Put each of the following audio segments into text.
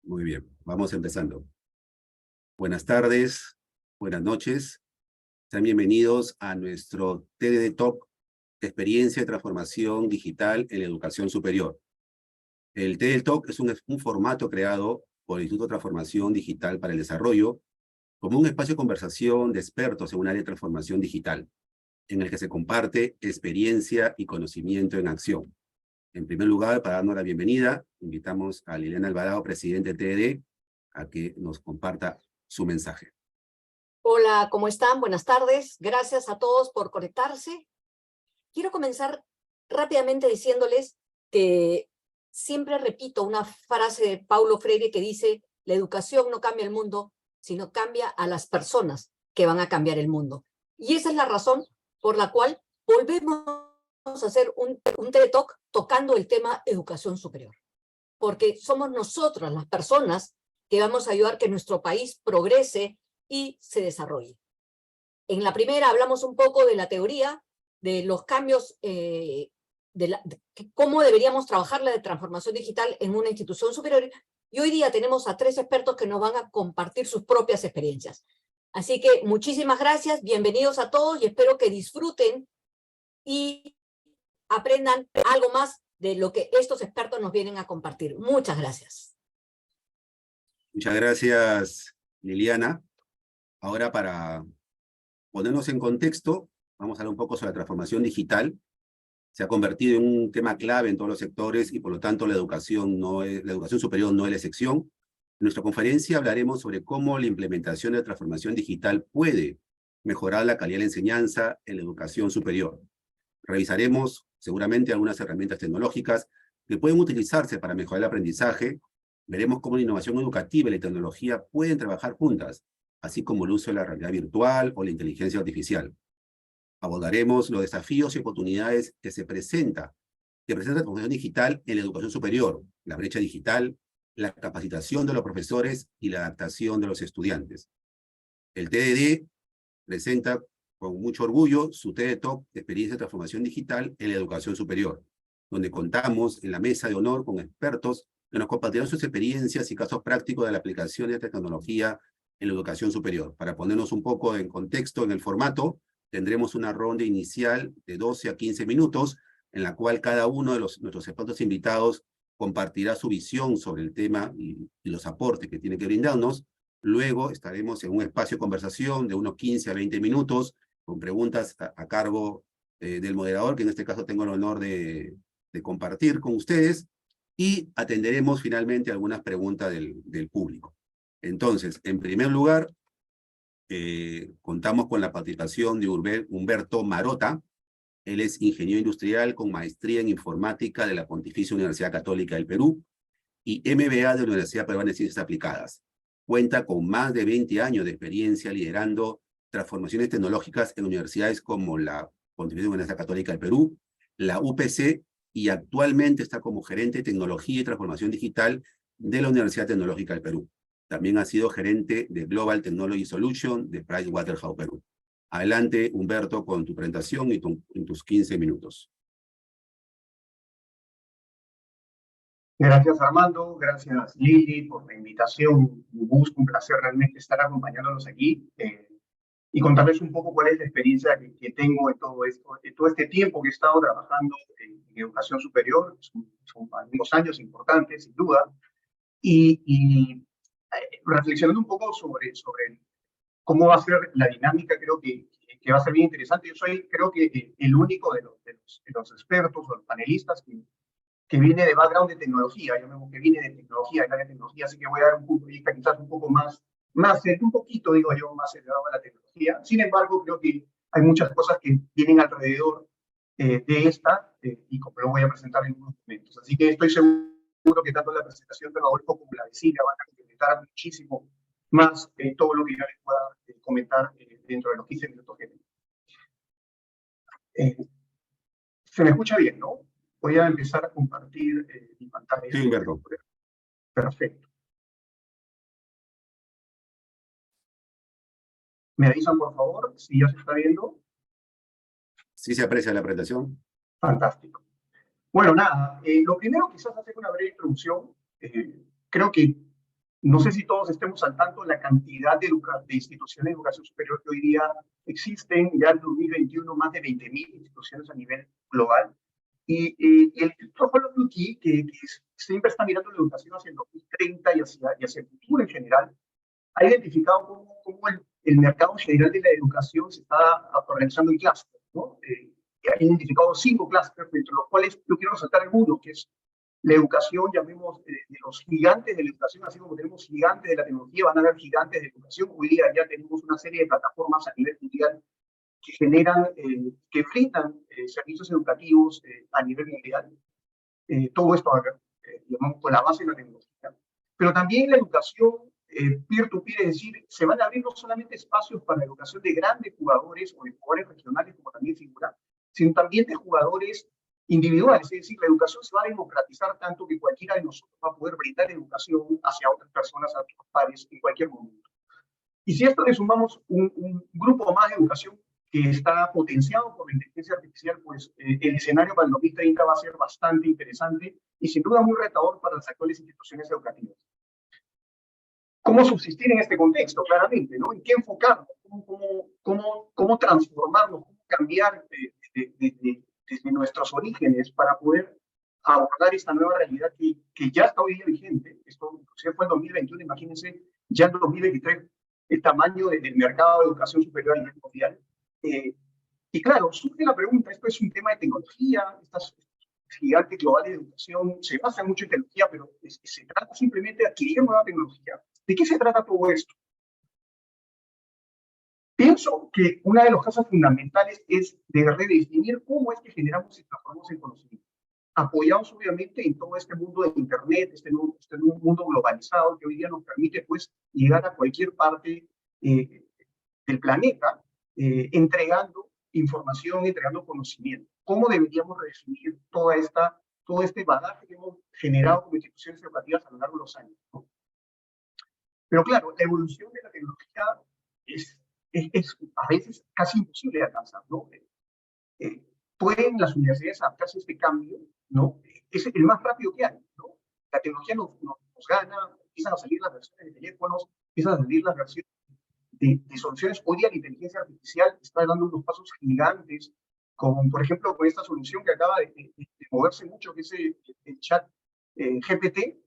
Muy bien, vamos empezando. Buenas tardes, buenas noches. Sean bienvenidos a nuestro TDD Talk, Experiencia de Transformación Digital en la Educación Superior. El TDD Talk es un formato creado por el Instituto de Transformación Digital para el Desarrollo como un espacio de conversación de expertos en un área de transformación digital, en el que se comparte experiencia y conocimiento en acción. En primer lugar, para darnos la bienvenida, invitamos a Liliana Alvarado, presidente de TDD, a que nos comparta su mensaje. Hola, ¿cómo están? Buenas tardes. Gracias a todos por conectarse. Quiero comenzar rápidamente diciéndoles que siempre repito una frase de Paulo Freire que dice: la educación no cambia el mundo, sino cambia a las personas que van a cambiar el mundo. Y esa es la razón por la cual volvemos a hacer un TED Talk tocando el tema educación superior. Porque somos nosotras las personas que vamos a ayudar que nuestro país progrese y se desarrolle. En la primera hablamos un poco de la teoría, de los cambios, de cómo deberíamos trabajar la transformación digital en una institución superior, y hoy día tenemos a 3 expertos que nos van a compartir sus propias experiencias. Así que muchísimas gracias, bienvenidos a todos y espero que disfruten y aprendan algo más de lo que estos expertos nos vienen a compartir. Muchas gracias. Muchas gracias, Liliana. Ahora, para ponernos en contexto, vamos a hablar un poco sobre la transformación digital. Se ha convertido en un tema clave en todos los sectores y, por lo tanto, la educación superior no es la excepción. En nuestra conferencia hablaremos sobre cómo la implementación de la transformación digital puede mejorar la calidad de la enseñanza en la educación superior. Revisaremos seguramente algunas herramientas tecnológicas que pueden utilizarse para mejorar el aprendizaje. Veremos cómo la innovación educativa y la tecnología pueden trabajar juntas, así como el uso de la realidad virtual o la inteligencia artificial. Abordaremos los desafíos y oportunidades que presenta la transformación digital en la educación superior, la brecha digital, la capacitación de los profesores y la adaptación de los estudiantes. El TDD presenta con mucho orgullo su TED Talk de experiencia de transformación digital en la educación superior, donde contamos en la mesa de honor con expertos que nos compartirán sus experiencias y casos prácticos de la aplicación de esta tecnología en la educación superior. Para ponernos un poco en contexto en el formato, tendremos una ronda inicial de 12 a 15 minutos, en la cual cada uno de nuestros expertos invitados compartirá su visión sobre el tema y los aportes que tiene que brindarnos. Luego estaremos en un espacio de conversación de unos 15 a 20 minutos, con preguntas a cargo del moderador, que en este caso tengo el honor de compartir con ustedes, y atenderemos finalmente algunas preguntas del público. Entonces, en primer lugar, contamos con la participación de Humberto Marota. Él es ingeniero industrial con maestría en informática de la Pontificia Universidad Católica del Perú y MBA de la Universidad Peruana de Ciencias Aplicadas. Cuenta con más de 20 años de experiencia liderando transformaciones tecnológicas en universidades como la Pontificia Universidad Católica del Perú, la UPC, y actualmente está como gerente de tecnología y transformación digital de la Universidad Tecnológica del Perú. También ha sido gerente de Global Technology Solution de PricewaterhouseCoopers Perú. Adelante, Humberto, con tu presentación y en tus 15 minutos. Gracias, Armando. Gracias, Lili, por la invitación. Un gusto, un placer realmente estar acompañándonos aquí y contarles un poco cuál es la experiencia que tengo en todo esto, en todo este tiempo que he estado trabajando en educación superior. Son algunos años importantes, sin duda. Y reflexionando un poco sobre cómo va a ser la dinámica, creo que va a ser bien interesante. Yo soy, creo que, el único de los expertos o los panelistas que viene de background de tecnología, yo mismo que viene de tecnología, de tecnología, así que voy a dar un punto de vista quizás un poco más un poquito, digo yo, más elevado a la tecnología. Sin embargo, creo que hay muchas cosas que vienen alrededor de esta y como lo voy a presentar en unos momentos. Así que estoy seguro que tanto la presentación de Rodolfo como la de Silvia van a complementar muchísimo más todo lo que yo les pueda comentar dentro de los 15 minutos que tengo. Se me escucha bien, ¿no? Voy a empezar a compartir mi pantalla. Sí, Humberto. Perfecto. ¿Me avisan, por favor, si ya se está viendo? ¿Sí se aprecia la presentación? Fantástico. Bueno, nada, lo primero quizás hacer una breve introducción. Creo que No sé si todos estemos al tanto de la cantidad de instituciones de educación superior que hoy día existen. Ya en 2021 más de 20.000 instituciones a nivel global. Y el Instituto Juan Luqui, que siempre está mirando la educación hacia el 2030 y hacia el futuro en general, ha identificado cómo el mercado general de la educación se está organizando en clústeres, ¿no? Ha identificado 5 clústeres, entre los cuales yo quiero resaltar alguno, que es la educación, llamemos, de los gigantes de la educación, así como tenemos gigantes de la tecnología, van a haber gigantes de educación. Hoy día ya tenemos una serie de plataformas a nivel mundial que generan, que brindan servicios educativos a nivel mundial. Todo esto, llamamos, con la base de la tecnología. Pero también la educación peer-to-peer, es decir, se van a abrir no solamente espacios para la educación de grandes jugadores o de jugadores regionales, como también figura, sino también de jugadores individuales. Es decir, la educación se va a democratizar tanto que cualquiera de nosotros va a poder brindar educación hacia otras personas, a otros pares, en cualquier momento. Y si a esto le sumamos un grupo más de educación que está potenciado por la inteligencia artificial, pues el escenario para el 2030 va a ser bastante interesante y sin duda muy retador para las actuales instituciones educativas. ¿Cómo subsistir en este contexto? Claramente, ¿no? ¿En qué enfocarnos? ¿Cómo transformarnos? ¿Cómo cambiar desde nuestros orígenes para poder abordar esta nueva realidad que ya está hoy día vigente? Esto inclusive fue en 2021, imagínense, ya en 2023, el tamaño del mercado de educación superior a nivel mundial. Y claro, surge la pregunta, esto es un tema de tecnología, estas gigantes globales de educación se basan mucho en tecnología, pero se trata simplemente de adquirir nueva tecnología. ¿De qué se trata todo esto? Pienso que una de las cosas fundamentales es de redefinir cómo es que generamos y transformamos el conocimiento, apoyados obviamente en todo este mundo de Internet, este mundo globalizado que hoy día nos permite pues llegar a cualquier parte del planeta, entregando información, entregando conocimiento. ¿Cómo deberíamos redefinir todo este bagaje que hemos generado como instituciones educativas a lo largo de los años, ¿no? Pero claro, la evolución de la tecnología es a veces casi imposible de alcanzar, ¿no? ¿Pueden las universidades adaptarse a este cambio? ¿No? Es el más rápido que hay, ¿no? La tecnología nos gana, empiezan a salir las versiones de teléfonos, empiezan a salir las versiones de soluciones. Hoy día la inteligencia artificial está dando unos pasos gigantes, como por ejemplo con esta solución que acaba de moverse mucho, que es el chat GPT,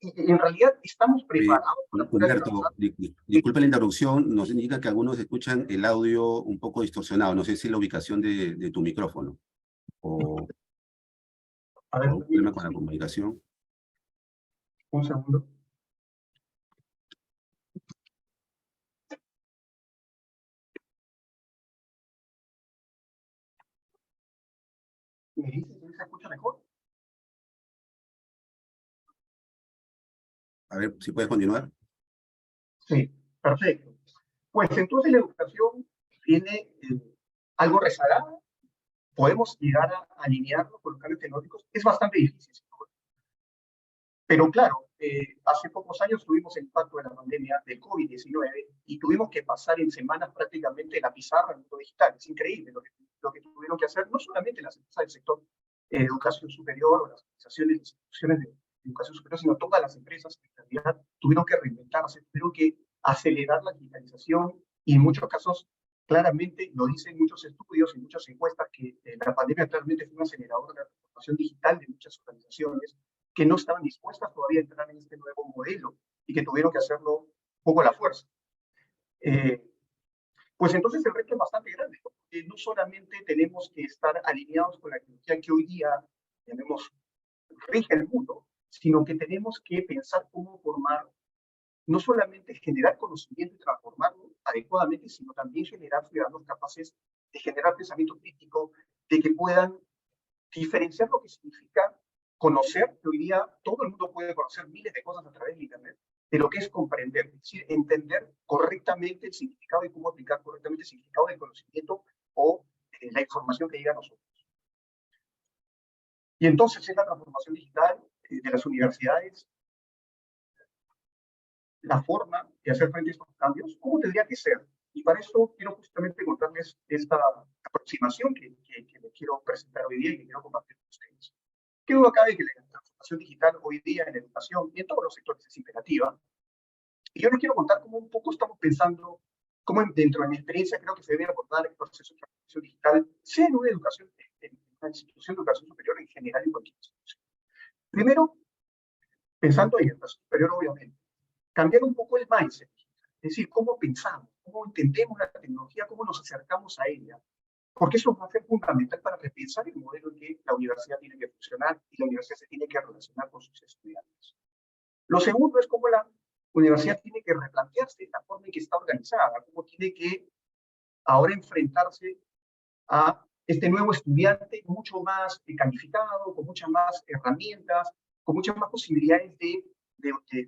y en realidad estamos preparados para poder Humberto, disculpe la interrupción, nos indica que algunos escuchan el audio un poco distorsionado. No sé si es la ubicación de tu micrófono o A ver, un problema con la comunicación. un segundo. ¿Me dices si se escucha mejor? A ver, si puedes continuar. Sí, perfecto. Pues entonces la educación tiene algo rezagada. Podemos llegar a alinearlo con los cambios tecnológicos. Es bastante difícil. Pero claro, hace pocos años tuvimos el impacto de la pandemia del COVID-19 y tuvimos que pasar en semanas prácticamente la pizarra al mundo digital. Es increíble lo que tuvieron que hacer, no solamente las empresas del sector educación superior o las organizaciones, las instituciones de educación superior, sino todas las empresas que en realidad tuvieron que reinventarse, tuvieron que acelerar la digitalización y en muchos casos, claramente, lo dicen muchos estudios y muchas encuestas, que la pandemia claramente fue un acelerador de la transformación digital de muchas organizaciones que no estaban dispuestas todavía a entrar en este nuevo modelo y que tuvieron que hacerlo un poco a la fuerza. Pues entonces el reto es bastante grande, porque no solamente tenemos que estar alineados con la tecnología que hoy día tenemos, rige el mundo, sino que tenemos que pensar cómo formar, no solamente generar conocimiento y transformarlo adecuadamente, sino también generar ciudadanos capaces de generar pensamiento crítico, de que puedan diferenciar lo que significa conocer, que hoy día todo el mundo puede conocer miles de cosas a través de Internet, de lo que es comprender, es decir, entender correctamente el significado y cómo aplicar correctamente el significado del conocimiento o la información que llega a nosotros. Y entonces es la transformación digital de las universidades, la forma de hacer frente a estos cambios, cómo tendría que ser. Y para eso quiero justamente contarles esta aproximación que les quiero presentar hoy día y que quiero compartir con ustedes. ¿Qué duda cabe que la transformación transformación digital hoy día en educación y en todos los sectores es imperativa. Y yo les quiero contar cómo un poco estamos pensando, cómo dentro de mi experiencia creo que se debe abordar el proceso de transformación digital, sea en una educación, en una institución de educación superior en general en cualquier institución. Primero, pensando en educación superior, obviamente, cambiar un poco el mindset, es decir, cómo pensamos, cómo entendemos la tecnología, cómo nos acercamos a ella, porque eso va a ser fundamental para repensar el modelo en que la universidad tiene que funcionar y la universidad se tiene que relacionar con sus estudiantes. Lo segundo es cómo la universidad tiene que replantearse la forma en que está organizada, cómo tiene que ahora enfrentarse a este nuevo estudiante mucho más calificado, con muchas más herramientas, con muchas más posibilidades de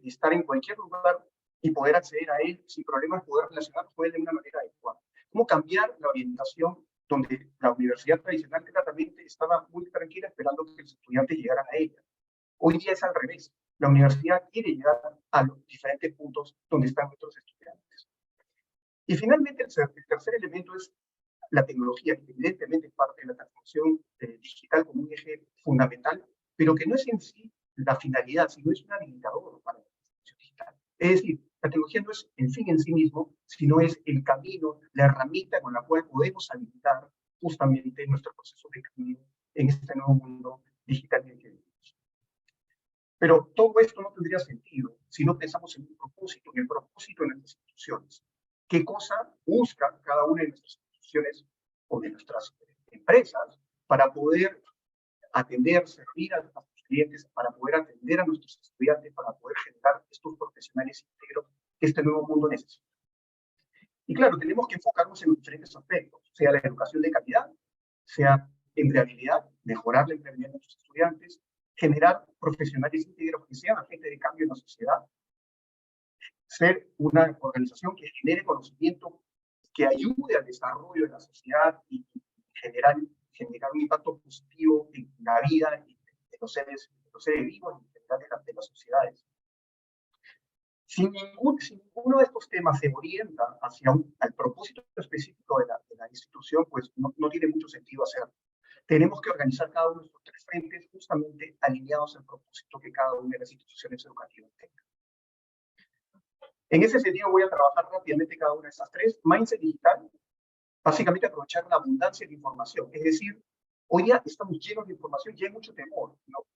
estar en cualquier lugar y poder acceder a él sin problemas, poder relacionarse con él de una manera adecuada. Cómo cambiar la orientación donde la universidad tradicional claramente estaba muy tranquila esperando que los estudiantes llegaran a ella. Hoy día es al revés. La universidad quiere llegar a los diferentes puntos donde están nuestros estudiantes. Y finalmente, el tercer elemento es la tecnología, que evidentemente es parte de la transformación digital como un eje fundamental, pero que no es en sí la finalidad, sino es un habilitador para la transformación digital. Es decir, la tecnología no es el fin en sí mismo, sino es el camino, la herramienta con la cual podemos habilitar justamente nuestro proceso de cambio en este nuevo mundo digital en el que vivimos. Pero todo esto no tendría sentido si no pensamos en un propósito, en el propósito de nuestras instituciones. ¿Qué cosa busca cada una de nuestras instituciones o de nuestras empresas para poder atender, servir a nuestros clientes, para poder atender a nuestros estudiantes, para poder generar estos profesionales íntegros que este nuevo mundo necesita? Y claro, tenemos que enfocarnos en los diferentes aspectos, sea la educación de calidad, sea empleabilidad, mejorar la empleabilidad de nuestros estudiantes, generar profesionales íntegros que sean agentes de cambio en la sociedad, ser una organización que genere conocimiento, que ayude al desarrollo de la sociedad y generar un impacto positivo en la vida de los seres vivos y en general de las sociedades. Si ninguno de estos temas se orienta hacia al propósito específico de la institución, pues no tiene mucho sentido hacerlo. Tenemos que organizar cada uno de estos tres frentes justamente alineados al propósito que cada una de las instituciones educativas tenga. En ese sentido voy a trabajar rápidamente cada una de estas tres. Mindset digital, básicamente aprovechar la abundancia de información. Es decir, hoy día estamos llenos de información y hay mucho temor, ¿no?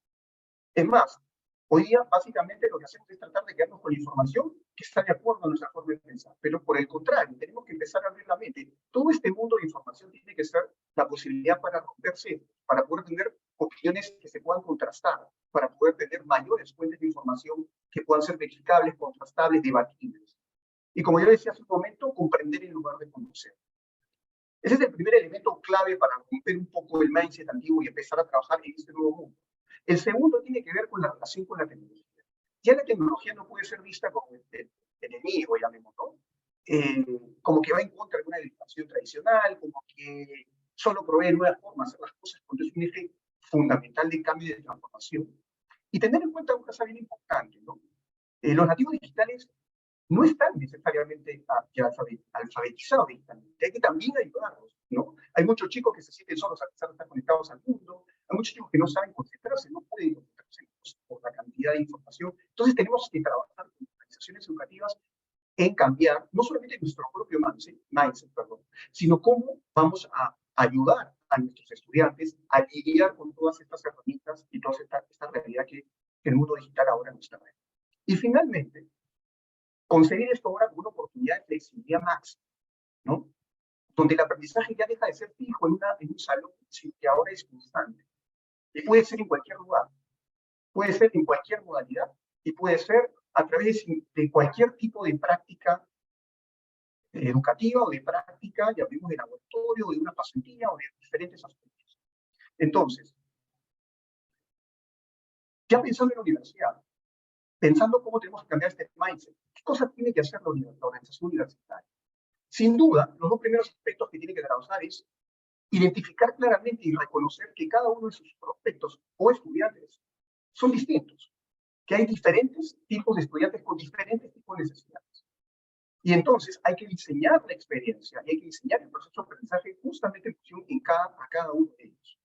Es más, hoy día básicamente lo que hacemos es tratar de quedarnos con la información que está de acuerdo a nuestra forma de pensar. Pero por el contrario, tenemos que empezar a abrir la mente. Todo este mundo de información tiene que ser la posibilidad para romperse, para poder tener opiniones que se puedan contrastar, para poder tener mayores fuentes de información que puedan ser verificables, contrastables, debatibles. Y como yo decía hace un momento, comprender en lugar de conocer. Ese es el primer elemento clave para romper un poco el mindset antiguo y empezar a trabajar en este nuevo mundo. El segundo tiene que ver con la relación con la tecnología. Ya la tecnología no puede ser vista como el enemigo, llamémoslo, como que va en contra de una educación tradicional, como que solo provee nuevas formas de hacer las cosas, cuando es un eje fundamental de cambio y de transformación. Y tener en cuenta una cosa bien importante, ¿no? Los nativos digitales no están necesariamente ya alfabetizados digitalmente, hay que también ayudarlos, ¿no? Hay muchos chicos que se sienten solos a pesar de estar conectados al mundo, hay muchos chicos que no saben concentrarse, no pueden concentrarse por la cantidad de información. Entonces tenemos que trabajar con organizaciones educativas en cambiar no solamente nuestro propio mindset, sino cómo vamos a ayudar a nuestros estudiantes a lidiar con todas estas herramientas y toda esta realidad que el mundo digital ahora nos trae. Y finalmente, concebir esto ahora como una oportunidad de flexibilidad máxima, ¿no? Donde el aprendizaje ya deja de ser fijo en un salón, sino que ahora es constante. Y puede ser en cualquier lugar, puede ser en cualquier modalidad, y puede ser a través de cualquier tipo de práctica educativa o de práctica, ya hablemos de laboratorio, o de una pasantía, o de diferentes aspectos. Entonces, ya pensando en la universidad, pensando cómo tenemos que cambiar este mindset, ¿qué cosas tiene que hacer la organización universitaria? Sin duda, los dos primeros aspectos que tiene que trabajar es identificar claramente y reconocer que cada uno de sus prospectos o estudiantes son distintos, que hay diferentes tipos de estudiantes con diferentes tipos de necesidades. Y entonces hay que diseñar la experiencia y hay que diseñar el proceso de aprendizaje justamente en función a cada uno de ellos.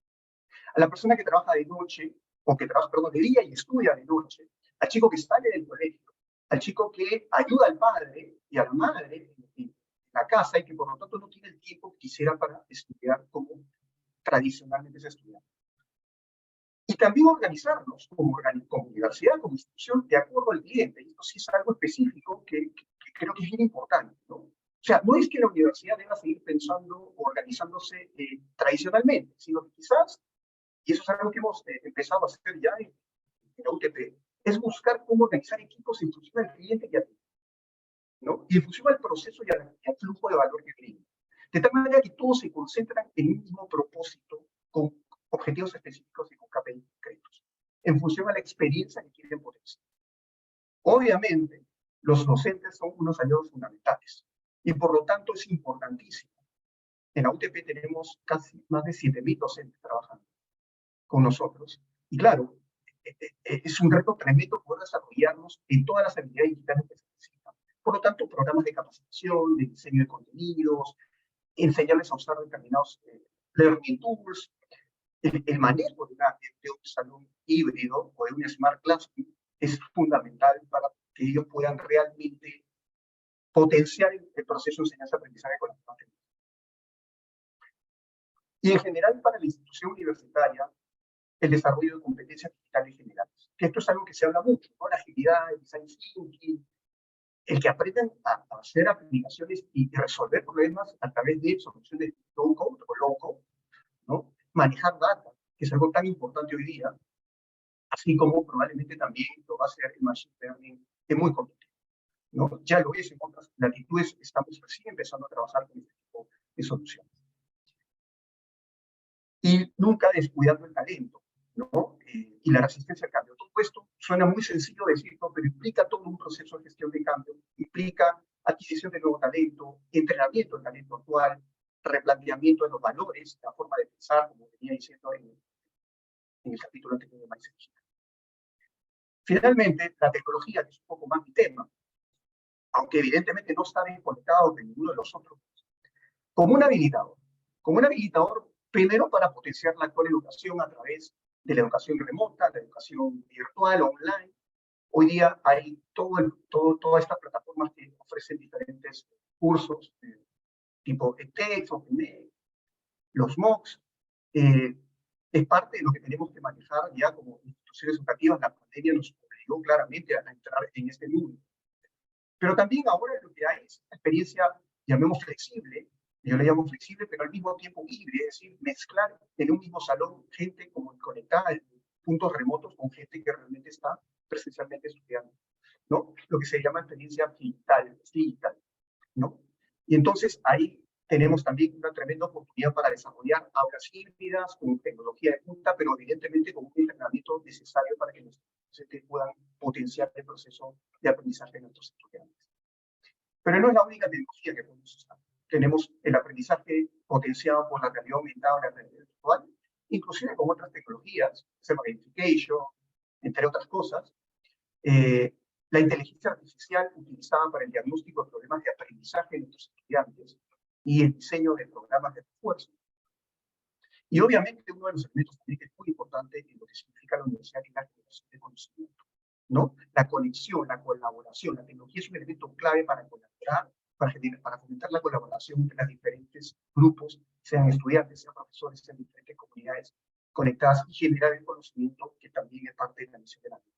A la persona que trabaja de noche o que trabaja, perdón, de día y estudia de noche, al chico que sale del colegio, al chico que ayuda al padre y a la madre en la casa y que por lo tanto no tiene el tiempo que quisiera para estudiar como tradicionalmente se estudia. Y también organizarnos como universidad, como institución, de acuerdo al cliente. Y esto sí es algo específico que creo que es bien importante, ¿no? O sea, no es que la universidad deba seguir pensando o organizándose tradicionalmente, sino que quizás, y eso es algo que hemos empezado a hacer ya en la UTP, es buscar cómo organizar equipos en función del cliente que atiende, ¿no? Y en función del proceso y al flujo de valor que tiene. De tal manera que todos se concentran en un mismo propósito, con objetivos específicos y con KPIs concretos, en función a la experiencia que quieren potenciar. Obviamente, los docentes son unos aliados fundamentales y por lo tanto es importantísimo. En la UTP tenemos casi más de 7.000 docentes trabajando con nosotros. Y claro, es un reto tremendo poder desarrollarnos en todas las habilidades digitales que se necesitan. Por lo tanto, programas de capacitación, de diseño de contenidos, enseñarles a usar determinados learning tools, el manejo de un salón híbrido o de un smart classroom es fundamental para que ellos puedan realmente potenciar el proceso de enseñanza-aprendizaje con la nueva tecnología. Y en general para la institución universitaria, el desarrollo de competencias digitales generales. Que esto es algo que se habla mucho, ¿no? La agilidad, el design thinking, el que aprendan a hacer aplicaciones y resolver problemas a través de soluciones low-code o low-code, ¿no? Manejar data, que es algo tan importante hoy día, así como probablemente también lo va a hacer el machine learning, que es muy competitivo, ¿no? Ya lo es en otras latitudes, estamos recién empezando a trabajar con este tipo de soluciones. Y nunca descuidando el talento, ¿no? Y la resistencia al cambio. Todo esto suena muy sencillo decirlo, pero implica todo un proceso de gestión de cambio, implica adquisición de nuevo talento, entrenamiento del talento actual, replanteamiento de los valores, la forma de pensar, como venía diciendo en el capítulo anterior de Mindset Digital. Finalmente, la tecnología, que es un poco más mi tema, aunque evidentemente no está bien conectado de ninguno de los otros, como un habilitador primero para potenciar la actual educación a través de la educación remota, la educación virtual, online. Hoy día hay todas estas plataformas que ofrecen diferentes cursos, tipo edX, OpenEd, los MOOCs. Es parte de lo que tenemos que manejar ya como instituciones educativas. La pandemia nos obligó claramente a entrar en este mundo. Pero también ahora lo que hay es una experiencia, llamemos flexible, yo le llamo flexible, pero al mismo tiempo híbrida, es decir, mezclar en un mismo salón gente como conectada en puntos remotos con gente que realmente está presencialmente estudiando, ¿no? Lo que se llama experiencia digital, ¿no? Y entonces ahí tenemos también una tremenda oportunidad para desarrollar aulas híbridas con tecnología de punta, pero evidentemente con un entrenamiento necesario para que los docentes puedan potenciar el proceso de aprendizaje de nuestros estudiantes. Pero no es la única tecnología que podemos usar. Tenemos el aprendizaje potenciado por la realidad aumentada o la realidad virtual, inclusive con otras tecnologías, gamification, entre otras cosas. La inteligencia artificial utilizada para el diagnóstico de problemas de aprendizaje de nuestros estudiantes y el diseño de programas de refuerzo. Y obviamente uno de los elementos también que es muy importante en lo que significa la universidad y la generación de conocimiento, ¿no? La conexión, la colaboración. La tecnología es un elemento clave para colaborar, para fomentar la colaboración entre los diferentes grupos, sean estudiantes, sean profesores, sean diferentes comunidades conectadas y generar el conocimiento que también es parte de la misión de la vida.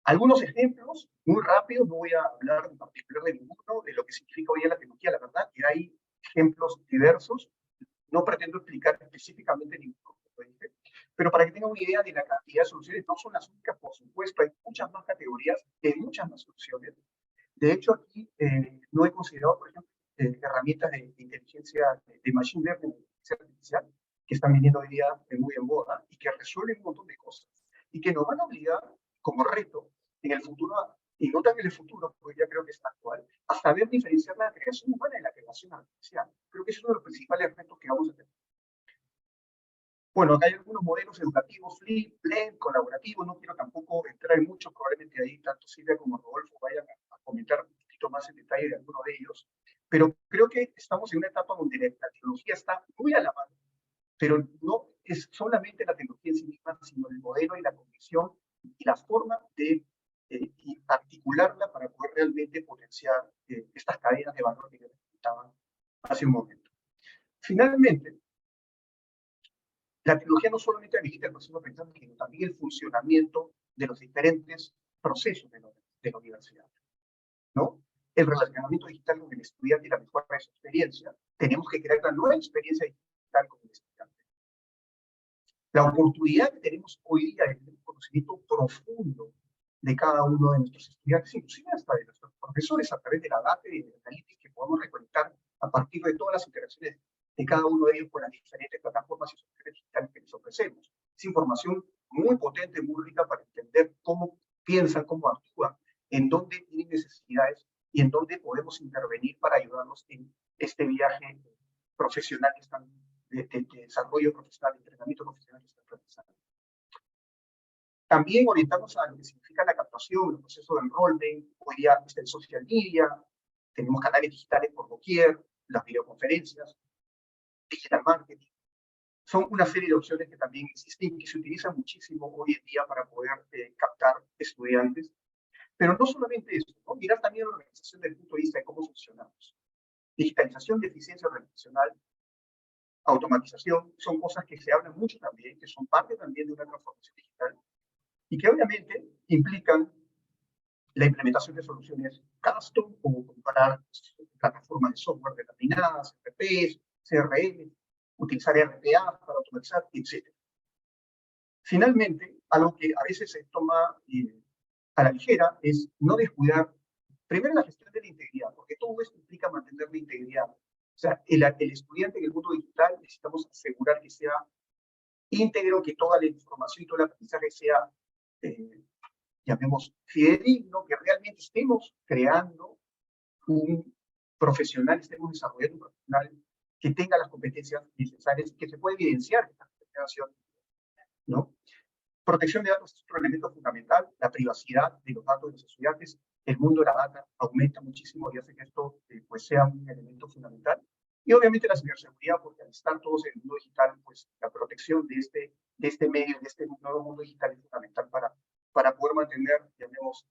Algunos ejemplos, muy rápido, no voy a hablar en particular de ninguno, de lo que significa hoy en la tecnología, la verdad que hay ejemplos diversos, no pretendo explicar específicamente ninguno, pero para que tengan una idea de la cantidad de soluciones, no son las únicas, por supuesto, hay muchas más categorías, hay muchas más soluciones. De hecho, aquí no he considerado, por ejemplo, herramientas de inteligencia, de machine learning, de inteligencia artificial, que están viniendo hoy día muy en boda y que resuelven un montón de cosas y que nos van a obligar como reto en el futuro, y no tan en el futuro, porque ya creo que es actual, a saber diferenciar la creación humana de la creación artificial. Creo que es uno de los principales retos que vamos a tener. Bueno, acá hay algunos modelos educativos, flip, blend, colaborativos, no quiero tampoco entrar en mucho, probablemente ahí tanto Silvia como Rodolfo vayan a comentar un poquito más en detalle de alguno de ellos, pero creo que estamos en una etapa donde la tecnología está muy a la mano, pero no es solamente la tecnología tecnología en sí misma, sino el modelo y la condición y la forma de y articularla para poder realmente potenciar estas cadenas de valor que yo les comentaba hace un momento. Finalmente, la tecnología no solamente habilita el proceso de aprendizaje, sino también el funcionamiento de los diferentes procesos de la universidad, ¿no? El relacionamiento digital con el estudiante y la mejora de su experiencia. Tenemos que crear una nueva experiencia digital con el estudiante. La oportunidad que tenemos hoy día de tener un conocimiento profundo de cada uno de nuestros estudiantes, inclusive hasta de nuestros profesores, a través de la data y de la analítica que podemos recolectar a partir de todas las interacciones de cada uno de ellos con las diferentes plataformas y soluciones digitales que les ofrecemos. Es información muy potente, muy rica para entender cómo piensan, cómo actúan, en dónde tienen necesidades y en dónde podemos intervenir para ayudarlos en este viaje profesional que están, de desarrollo profesional, de entrenamiento profesional que están realizando. También orientamos a lo que significa la captación, el proceso de enrollment. Hoy día está el social media, tenemos canales digitales por doquier, las videoconferencias, digital marketing. Son una serie de opciones que también existen y que se utilizan muchísimo hoy en día para poder captar estudiantes. Pero no solamente eso, ¿no? Mirar también la organización desde el punto de vista de cómo funcionamos. Digitalización de eficiencia organizacional, automatización, son cosas que se hablan mucho también, que son parte también de una transformación digital y que obviamente implican la implementación de soluciones custom, como comparar plataformas de software determinadas, ERPs, CRM, utilizar RPA para automatizar, etc. Finalmente, algo que a veces se toma a la ligera es no descuidar, primero, la gestión de la integridad, porque todo esto implica mantener la integridad. O sea, el estudiante en el mundo digital necesitamos asegurar que sea íntegro, que toda la información y todo el aprendizaje sea, llamemos, fidedigno, que realmente estemos creando un profesional, estemos desarrollando un profesional que tenga las competencias necesarias y que se pueda evidenciar esta generación, ¿no? Protección de datos es otro elemento fundamental, la privacidad de los datos de los estudiantes. El mundo de la data aumenta muchísimo y hace que esto pues sea un elemento fundamental. Y obviamente la ciberseguridad, porque al estar todos en el mundo digital, pues la protección de este medio, de este nuevo mundo digital es fundamental para poder mantener, llamemos,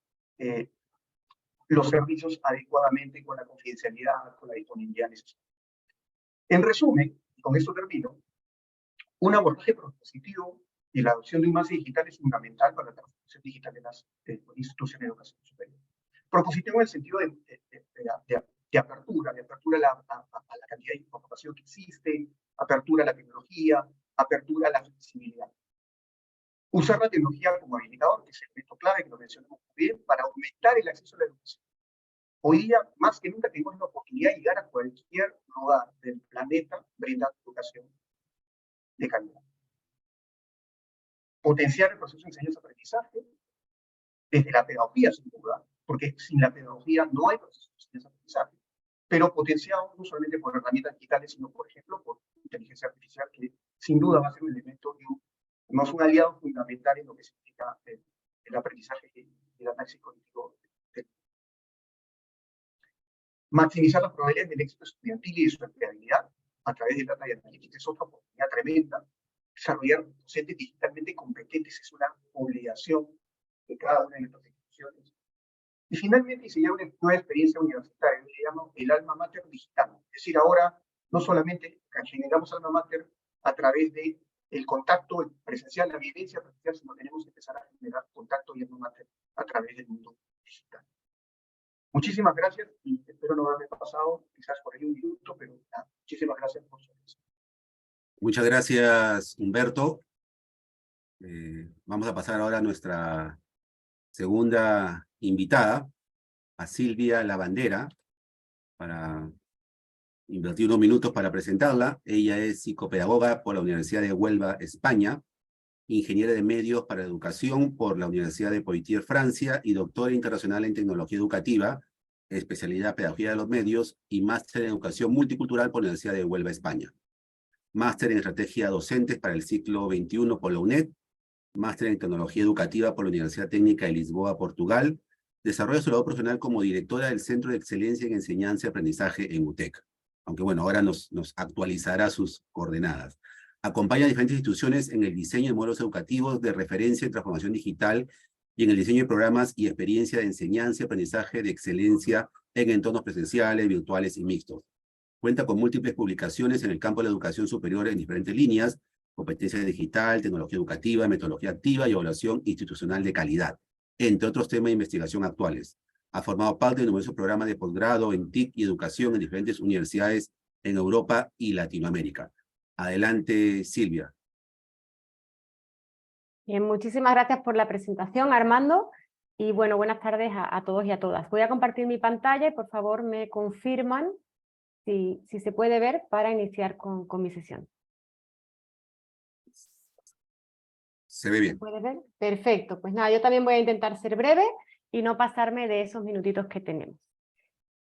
los servicios adecuadamente con la confidencialidad, con la disponibilidad necesaria. En resumen, y con esto termino, un abordaje propositivo y la adopción de un máster digital es fundamental para la transformación digital de las instituciones de educación superior. Propositivo en el sentido de apertura a la cantidad de información que existe, apertura a la tecnología, apertura a la flexibilidad. Usar la tecnología como habilitador, que es el elemento clave que lo mencionamos muy bien, para aumentar el acceso a la educación. Hoy día, más que nunca, tenemos la oportunidad de llegar a cualquier lugar del planeta brindando educación de calidad. Potenciar el proceso de enseñanza-aprendizaje desde la pedagogía, sin duda, porque sin la pedagogía no hay proceso de enseñanza-aprendizaje, pero potenciado no solamente por herramientas digitales, sino, por ejemplo, por inteligencia artificial, que sin duda va a ser un elemento no es un aliado fundamental en lo que significa el aprendizaje y el análisis cognitivo. Maximizar las probabilidades del éxito estudiantil y de su empleabilidad a través de data y analítica es otra oportunidad tremenda. Desarrollar docentes digitalmente competentes es una obligación de cada una de nuestras instituciones. Y finalmente, diseñar una nueva experiencia universitaria, que se llama el alma mater digital. Es decir, ahora no solamente generamos alma mater a través de el contacto presencial, la vivencia presencial, sino tenemos que empezar a generar contacto y alma mater a través del mundo digital. Muchísimas gracias y espero no haberme pasado quizás por ahí un minuto, pero muchísimas gracias por su atención. Muchas gracias, Humberto. Vamos a pasar ahora a nuestra segunda invitada, a Silvia Lavandera, para invertir unos minutos para presentarla. Ella es psicopedagoga por la Universidad de Huelva, España, ingeniera de medios para educación por la Universidad de Poitiers, Francia, y doctora internacional en tecnología educativa, especialidad pedagogía de los medios, y máster en educación multicultural por la Universidad de Huelva, España. Máster en estrategia docentes para el ciclo 21 por la UNED, máster en tecnología educativa por la Universidad Técnica de Lisboa, Portugal, desarrollo su labor profesional como directora del Centro de Excelencia en Enseñanza y Aprendizaje en UTEC. Aunque bueno, ahora nos actualizará sus coordenadas. Acompaña a diferentes instituciones en el diseño de modelos educativos de referencia en transformación digital y en el diseño de programas y experiencia de enseñanza y aprendizaje de excelencia en entornos presenciales, virtuales y mixtos. Cuenta con múltiples publicaciones en el campo de la educación superior en diferentes líneas: competencia digital, tecnología educativa, metodología activa y evaluación institucional de calidad, entre otros temas de investigación actuales. Ha formado parte de numerosos programas de posgrado en TIC y educación en diferentes universidades en Europa y Latinoamérica. Adelante, Silvia. Bien, muchísimas gracias por la presentación, Armando. Y bueno, buenas tardes a todos y a todas. Voy a compartir mi pantalla y por favor me confirman si se puede ver para iniciar con mi sesión. Se ve bien. ¿Se puede ver? Perfecto. Pues nada, yo también voy a intentar ser breve y no pasarme de esos minutitos que tenemos.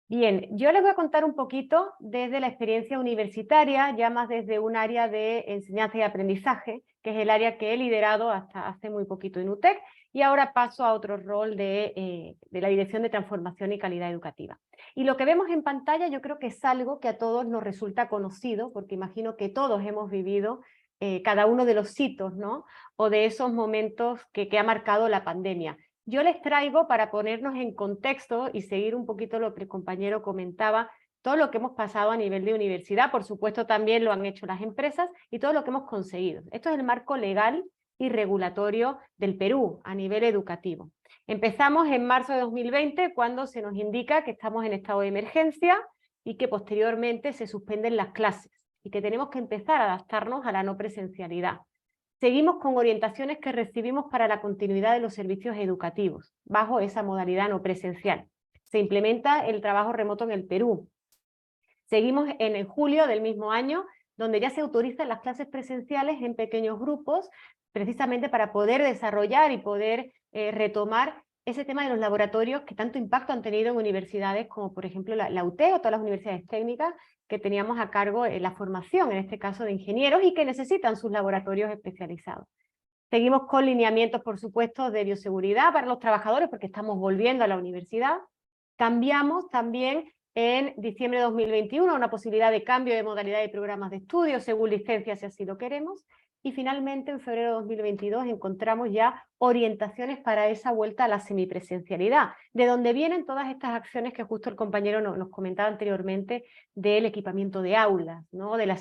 Bien, yo les voy a contar un poquito desde la experiencia universitaria, ya más desde un área de enseñanza y aprendizaje, que es el área que he liderado hasta hace muy poquito en UTEC, y ahora paso a otro rol de la Dirección de Transformación y Calidad Educativa. Y lo que vemos en pantalla yo creo que es algo que a todos nos resulta conocido, porque imagino que todos hemos vivido cada uno de los hitos, ¿no? O de esos momentos que ha marcado la pandemia. Yo les traigo, para ponernos en contexto y seguir un poquito lo que el compañero comentaba, todo lo que hemos pasado a nivel de universidad, por supuesto también lo han hecho las empresas, y todo lo que hemos conseguido. Esto es el marco legal y regulatorio del Perú a nivel educativo. Empezamos en marzo de 2020, cuando se nos indica que estamos en estado de emergencia y que posteriormente se suspenden las clases y que tenemos que empezar a adaptarnos a la no presencialidad. Seguimos con orientaciones que recibimos para la continuidad de los servicios educativos, bajo esa modalidad no presencial. Se implementa el trabajo remoto en el Perú. Seguimos en el julio del mismo año, donde ya se autorizan las clases presenciales en pequeños grupos, precisamente para poder desarrollar y poder retomar ese tema de los laboratorios que tanto impacto han tenido en universidades como por ejemplo la UTEC o todas las universidades técnicas que teníamos a cargo la formación, en este caso de ingenieros, y que necesitan sus laboratorios especializados. Seguimos con lineamientos, por supuesto, de bioseguridad para los trabajadores, porque estamos volviendo a la universidad. Cambiamos también en diciembre de 2021 una posibilidad de cambio de modalidad de programas de estudio, según licencia, si así lo queremos. Y finalmente, en febrero de 2022, encontramos ya orientaciones para esa vuelta a la semipresencialidad, de donde vienen todas estas acciones que justo el compañero nos comentaba anteriormente, del equipamiento de aulas, ¿no? de la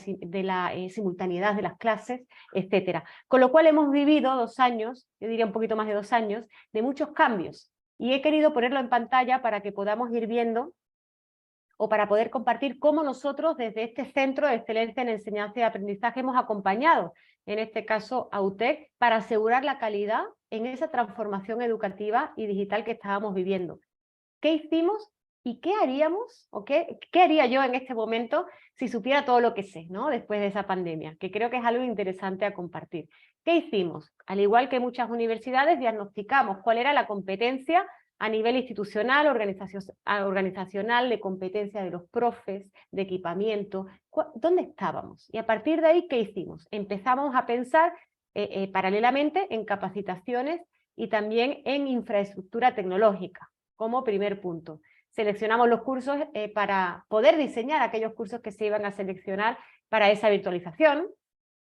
simultaneidad de las clases, etc. Con lo cual hemos vivido 2 años, yo diría un poquito más de 2 años, de muchos cambios. Y he querido ponerlo en pantalla para que podamos ir viendo o para poder compartir cómo nosotros desde este Centro de Excelencia en Enseñanza y Aprendizaje hemos acompañado, en este caso a UTEC, para asegurar la calidad en esa transformación educativa y digital que estábamos viviendo. ¿Qué hicimos y qué haríamos, o qué haría yo en este momento si supiera todo lo que sé, ¿no? Después de esa pandemia? Que creo que es algo interesante a compartir. ¿Qué hicimos? Al igual que muchas universidades, diagnosticamos cuál era la competencia a nivel institucional, organizacional, de competencia de los profes, de equipamiento, ¿dónde estábamos? Y a partir de ahí, ¿qué hicimos? Empezamos a pensar paralelamente en capacitaciones y también en infraestructura tecnológica, como primer punto. Seleccionamos los cursos para poder diseñar aquellos cursos que se iban a seleccionar para esa virtualización.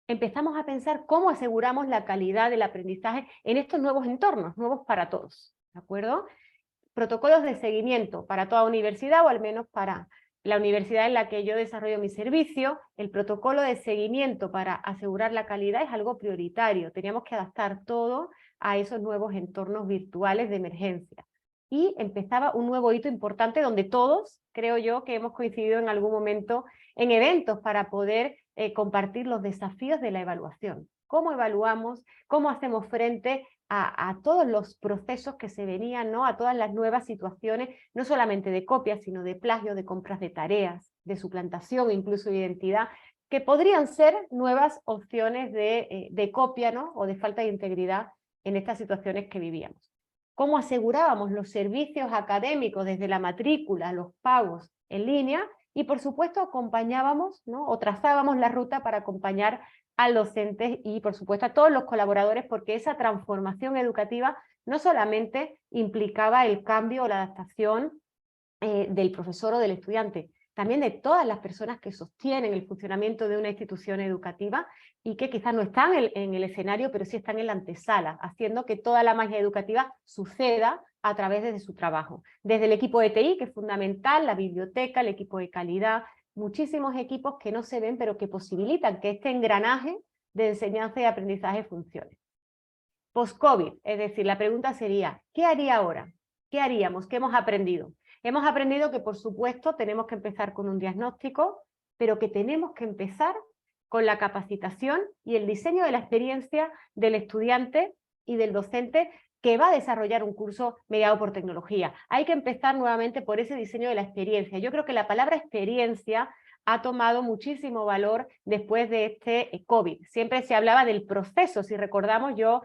Empezamos a pensar cómo aseguramos la calidad del aprendizaje en estos nuevos entornos, nuevos para todos, ¿de acuerdo? Protocolos de seguimiento para toda universidad, o al menos para la universidad en la que yo desarrollo mi servicio. El protocolo de seguimiento para asegurar la calidad es algo prioritario. Teníamos que adaptar todo a esos nuevos entornos virtuales de emergencia. Y empezaba un nuevo hito importante donde todos, creo yo, que hemos coincidido en algún momento en eventos para poder compartir los desafíos de la evaluación. ¿Cómo evaluamos? ¿Cómo hacemos frente a todos los procesos que se venían, ¿no? A todas las nuevas situaciones, no solamente de copias, sino de plagio, de compras de tareas, de suplantación, incluso de identidad, que podrían ser nuevas opciones de copia, ¿no? O de falta de integridad en estas situaciones que vivíamos. ¿Cómo asegurábamos los servicios académicos desde la matrícula, los pagos en línea? Y por supuesto acompañábamos, ¿no? O trazábamos la ruta para acompañar a los docentes y por supuesto a todos los colaboradores, porque esa transformación educativa no solamente implicaba el cambio o la adaptación del profesor o del estudiante, también de todas las personas que sostienen el funcionamiento de una institución educativa y que quizás no están en el escenario, pero sí están en la antesala, haciendo que toda la magia educativa suceda a través de su trabajo. Desde el equipo de TI, que es fundamental, la biblioteca, el equipo de calidad, muchísimos equipos que no se ven, pero que posibilitan que este engranaje de enseñanza y aprendizaje funcione. Post-COVID, es decir, la pregunta sería, ¿qué haría ahora? ¿Qué haríamos? ¿Qué hemos aprendido? Hemos aprendido que, por supuesto, tenemos que empezar con un diagnóstico, pero que tenemos que empezar con la capacitación y el diseño de la experiencia del estudiante y del docente que va a desarrollar un curso mediado por tecnología. Hay que empezar nuevamente por ese diseño de la experiencia. Yo creo que la palabra experiencia ha tomado muchísimo valor después de este COVID. Siempre se hablaba del proceso, si recordamos, yo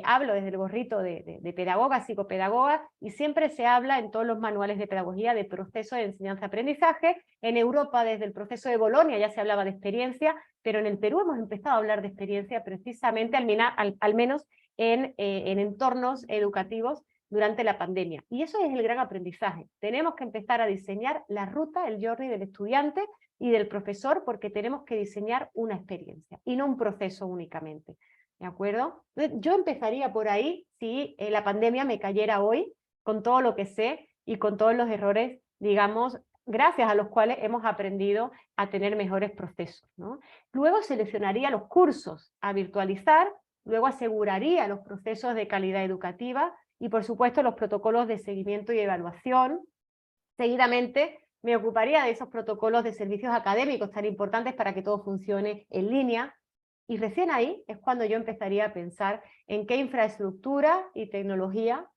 hablo desde el gorrito de pedagoga, psicopedagoga, y siempre se habla en todos los manuales de pedagogía de proceso de enseñanza-aprendizaje. En Europa, desde el proceso de Bolonia, ya se hablaba de experiencia, pero en el Perú hemos empezado a hablar de experiencia precisamente, al menos en entornos educativos durante la pandemia. Y eso es el gran aprendizaje. Tenemos que empezar a diseñar la ruta, el journey del estudiante y del profesor, porque tenemos que diseñar una experiencia y no un proceso únicamente. ¿De acuerdo? Yo empezaría por ahí si la pandemia me cayera hoy, con todo lo que sé y con todos los errores, digamos, gracias a los cuales hemos aprendido a tener mejores procesos, ¿no? Luego seleccionaría los cursos a virtualizar, luego aseguraría los procesos de calidad educativa y, por supuesto, los protocolos de seguimiento y evaluación. Seguidamente, me ocuparía de esos protocolos de servicios académicos tan importantes para que todo funcione en línea, y recién ahí es cuando yo empezaría a pensar en qué infraestructura y tecnología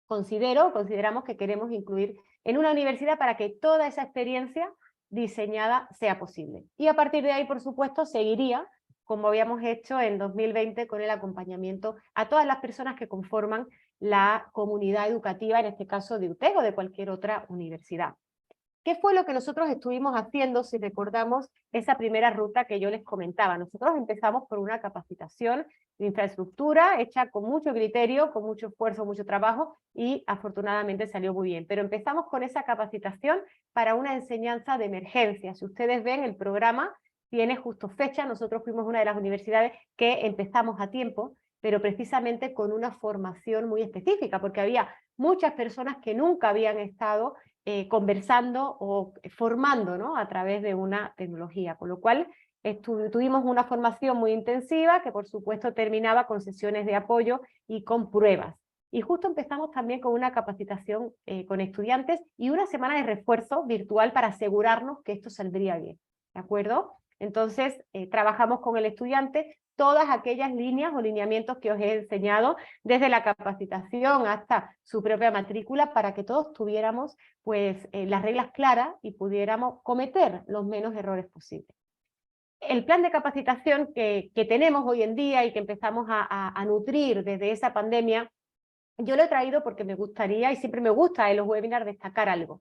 consideramos que queremos incluir en una universidad para que toda esa experiencia diseñada sea posible. Y a partir de ahí, por supuesto, seguiría, como habíamos hecho en 2020, con el acompañamiento a todas las personas que conforman la comunidad educativa, en este caso de UTEC o de cualquier otra universidad. ¿Qué fue lo que nosotros estuvimos haciendo, si recordamos esa primera ruta que yo les comentaba? Nosotros empezamos por una capacitación de infraestructura hecha con mucho criterio, con mucho esfuerzo, mucho trabajo, y afortunadamente salió muy bien. Pero empezamos con esa capacitación para una enseñanza de emergencia. Si ustedes ven, el programa tiene justo fecha. Nosotros fuimos una de las universidades que empezamos a tiempo, pero precisamente con una formación muy específica, porque había muchas personas que nunca habían estado conversando o formando, ¿no?, a través de una tecnología, con lo cual tuvimos una formación muy intensiva que por supuesto terminaba con sesiones de apoyo y con pruebas. Y justo empezamos también con una capacitación con estudiantes y una semana de refuerzo virtual para asegurarnos que esto saldría bien, ¿de acuerdo? Entonces trabajamos con el estudiante todas aquellas líneas o lineamientos que os he enseñado, desde la capacitación hasta su propia matrícula, para que todos tuviéramos pues las reglas claras y pudiéramos cometer los menos errores posibles. El plan de capacitación que tenemos hoy en día y que empezamos a nutrir desde esa pandemia, yo lo he traído porque me gustaría, y siempre me gusta en los webinars, destacar algo.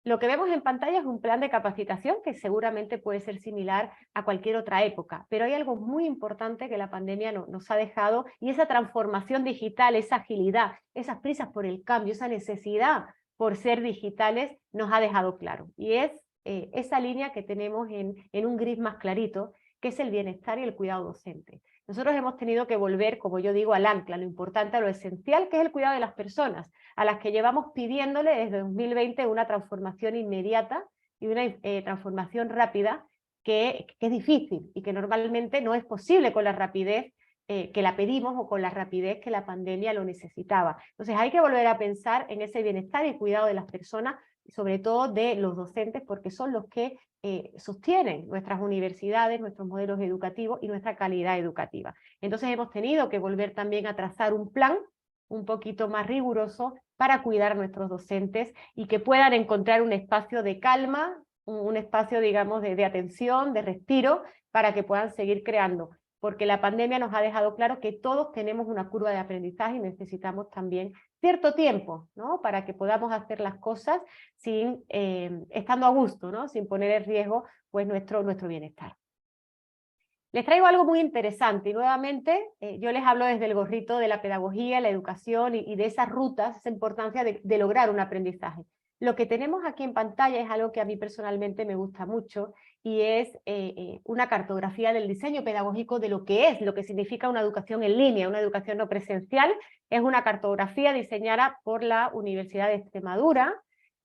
Lo que vemos en pantalla es un plan de capacitación que seguramente puede ser similar a cualquier otra época, pero hay algo muy importante que la pandemia nos ha dejado, y esa transformación digital, esa agilidad, esas prisas por el cambio, esa necesidad por ser digitales nos ha dejado claro, y es esa línea que tenemos en un gris más clarito, que es el bienestar y el cuidado docente. Nosotros hemos tenido que volver, como yo digo, al ancla, lo importante, a lo esencial, que es el cuidado de las personas, a las que llevamos pidiéndole desde 2020 una transformación inmediata y una transformación rápida que es difícil y que normalmente no es posible con la rapidez que la pedimos o con la rapidez que la pandemia lo necesitaba. Entonces hay que volver a pensar en ese bienestar y cuidado de las personas, y sobre todo de los docentes, porque son los que sostienen nuestras universidades, nuestros modelos educativos y nuestra calidad educativa. Entonces hemos tenido que volver también a trazar un plan un poquito más riguroso para cuidar a nuestros docentes y que puedan encontrar un espacio de calma, un espacio, digamos, de atención, de respiro, para que puedan seguir creando. Porque la pandemia nos ha dejado claro que todos tenemos una curva de aprendizaje y necesitamos también cierto tiempo, ¿no?, para que podamos hacer las cosas sin, estando a gusto, ¿no?, sin poner en riesgo pues, nuestro bienestar. Les traigo algo muy interesante y nuevamente yo les hablo desde el gorrito de la pedagogía, la educación y de esas rutas, esa importancia de lograr un aprendizaje. Lo que tenemos aquí en pantalla es algo que a mí personalmente me gusta mucho y es una cartografía del diseño pedagógico de lo que significa una educación en línea, una educación no presencial. Es una cartografía diseñada por la Universidad de Extremadura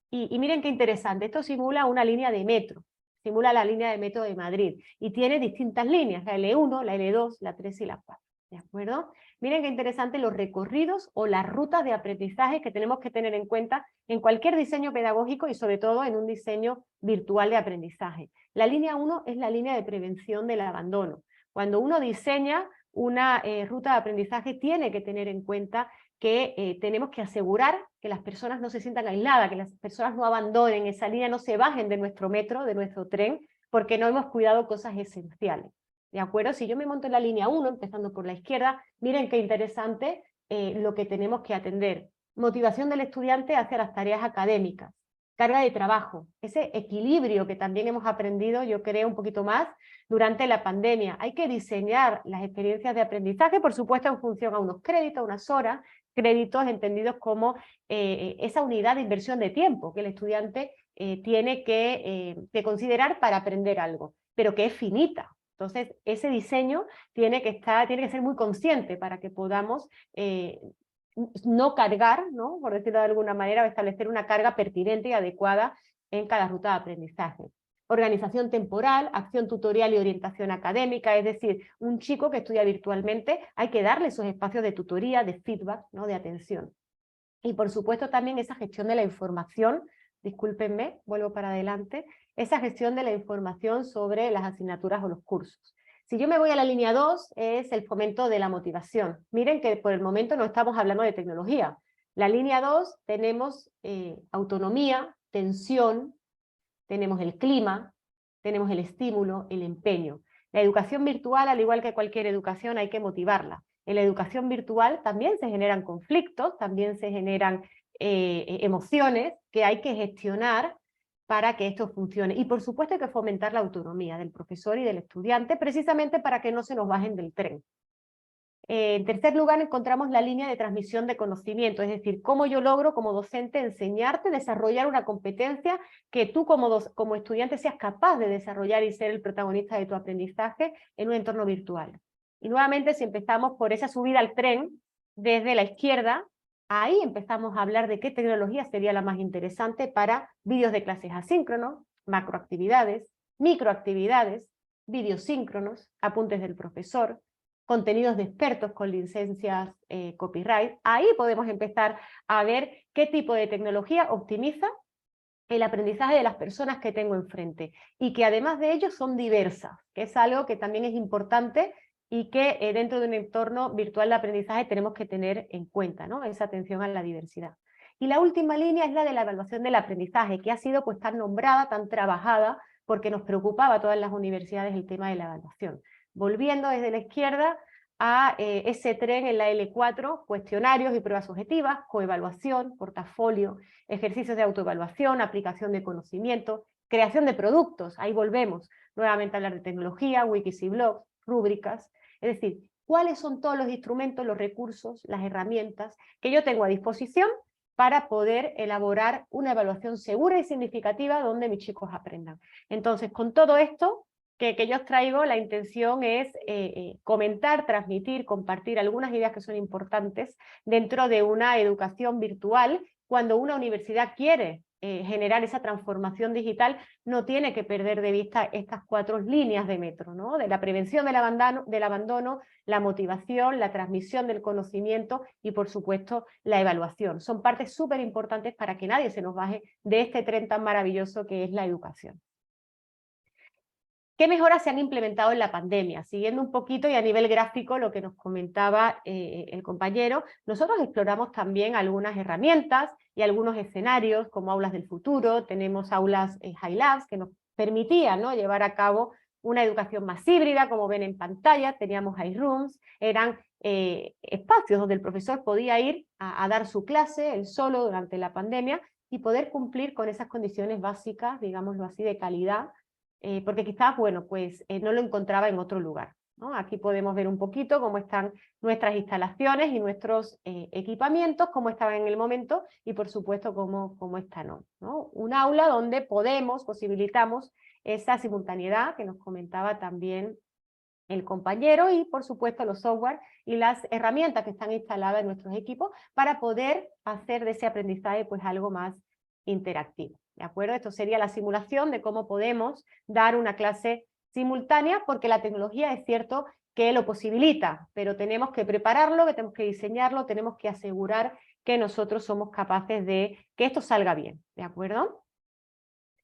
y miren qué interesante, esto simula una línea de metro, simula la línea de metro de Madrid y tiene distintas líneas, la L1, la L2, la 3 y la 4. ¿De acuerdo? Miren qué interesante los recorridos o las rutas de aprendizaje que tenemos que tener en cuenta en cualquier diseño pedagógico y sobre todo en un diseño virtual de aprendizaje. La línea 1 es la línea de prevención del abandono. Cuando uno diseña una ruta de aprendizaje tiene que tener en cuenta que tenemos que asegurar que las personas no se sientan aisladas, que las personas no abandonen esa línea, no se bajen de nuestro metro, de nuestro tren, porque no hemos cuidado cosas esenciales. ¿De acuerdo? Si yo me monto en la línea 1, empezando por la izquierda, miren qué interesante lo que tenemos que atender. Motivación del estudiante hacia las tareas académicas, carga de trabajo, ese equilibrio que también hemos aprendido, yo creo, un poquito más durante la pandemia. Hay que diseñar las experiencias de aprendizaje, por supuesto, en función a unos créditos, unas horas, créditos entendidos como esa unidad de inversión de tiempo que el estudiante tiene que considerar para aprender algo, pero que es finita. Entonces, ese diseño tiene que ser muy consciente para que podamos no cargar, ¿no? Por decirlo de alguna manera, establecer una carga pertinente y adecuada en cada ruta de aprendizaje. Organización temporal, acción tutorial y orientación académica, es decir, un chico que estudia virtualmente, hay que darle esos espacios de tutoría, de feedback, ¿no? De atención. Y por supuesto también esa gestión de la información, discúlpenme, vuelvo para adelante, esa gestión de la información sobre las asignaturas o los cursos. Si yo me voy a la línea 2, es el fomento de la motivación. Miren que por el momento no estamos hablando de tecnología. La línea 2 tenemos autonomía, tensión, tenemos el clima, tenemos el estímulo, el empeño. La educación virtual, al igual que cualquier educación, hay que motivarla. En la educación virtual también se generan conflictos, también se generan emociones que hay que gestionar para que esto funcione. Y por supuesto hay que fomentar la autonomía del profesor y del estudiante, precisamente para que no se nos bajen del tren. En tercer lugar, encontramos la línea de transmisión de conocimiento, es decir, cómo yo logro como docente enseñarte, desarrollar una competencia que tú como estudiante seas capaz de desarrollar y ser el protagonista de tu aprendizaje en un entorno virtual. Y nuevamente, si empezamos por esa subida al tren desde la izquierda, ahí empezamos a hablar de qué tecnología sería la más interesante para vídeos de clases asíncronos, macroactividades, microactividades, vídeos síncronos, apuntes del profesor, contenidos de expertos con licencias copyright. Ahí podemos empezar a ver qué tipo de tecnología optimiza el aprendizaje de las personas que tengo enfrente y que además de ello son diversas, que es algo que también es importante y que dentro de un entorno virtual de aprendizaje tenemos que tener en cuenta, ¿no? Esa atención a la diversidad. Y la última línea es la de la evaluación del aprendizaje, que ha sido pues tan nombrada, tan trabajada, porque nos preocupaba a todas las universidades el tema de la evaluación. Volviendo desde la izquierda a ese tren en la L4, cuestionarios y pruebas objetivas, coevaluación, portafolio, ejercicios de autoevaluación, aplicación de conocimiento, creación de productos, ahí volvemos nuevamente a hablar de tecnología, wikis y blogs, rúbricas, es decir, cuáles son todos los instrumentos, los recursos, las herramientas que yo tengo a disposición para poder elaborar una evaluación segura y significativa donde mis chicos aprendan. Entonces, con todo esto que yo os traigo, la intención es comentar, transmitir, compartir algunas ideas que son importantes dentro de una educación virtual. Cuando una universidad quiere generar esa transformación digital, no tiene que perder de vista estas 4 líneas de metro, ¿no? De la prevención del abandono, la motivación, la transmisión del conocimiento y, por supuesto, la evaluación. Son partes súper importantes para que nadie se nos baje de este tren tan maravilloso que es la educación. ¿Qué mejoras se han implementado en la pandemia? Siguiendo un poquito y a nivel gráfico lo que nos comentaba el compañero, nosotros exploramos también algunas herramientas y algunos escenarios como aulas del futuro, tenemos aulas High Labs que nos permitían, ¿no?, llevar a cabo una educación más híbrida, como ven en pantalla, teníamos iRooms, eran espacios donde el profesor podía ir a dar su clase, él solo durante la pandemia, y poder cumplir con esas condiciones básicas, digámoslo así, de calidad, porque quizás, bueno, pues no lo encontraba en otro lugar. ¿no? Aquí podemos ver un poquito cómo están nuestras instalaciones y nuestros equipamientos, cómo estaban en el momento y por supuesto cómo están hoy, ¿no? Un aula donde posibilitamos esa simultaneidad que nos comentaba también el compañero y por supuesto los software y las herramientas que están instaladas en nuestros equipos para poder hacer de ese aprendizaje pues algo más interactivo, ¿de acuerdo? Esto sería la simulación de cómo podemos dar una clase simultánea, porque la tecnología es cierto que lo posibilita, pero tenemos que prepararlo, que tenemos que diseñarlo, tenemos que asegurar que nosotros somos capaces de que esto salga bien, ¿de acuerdo?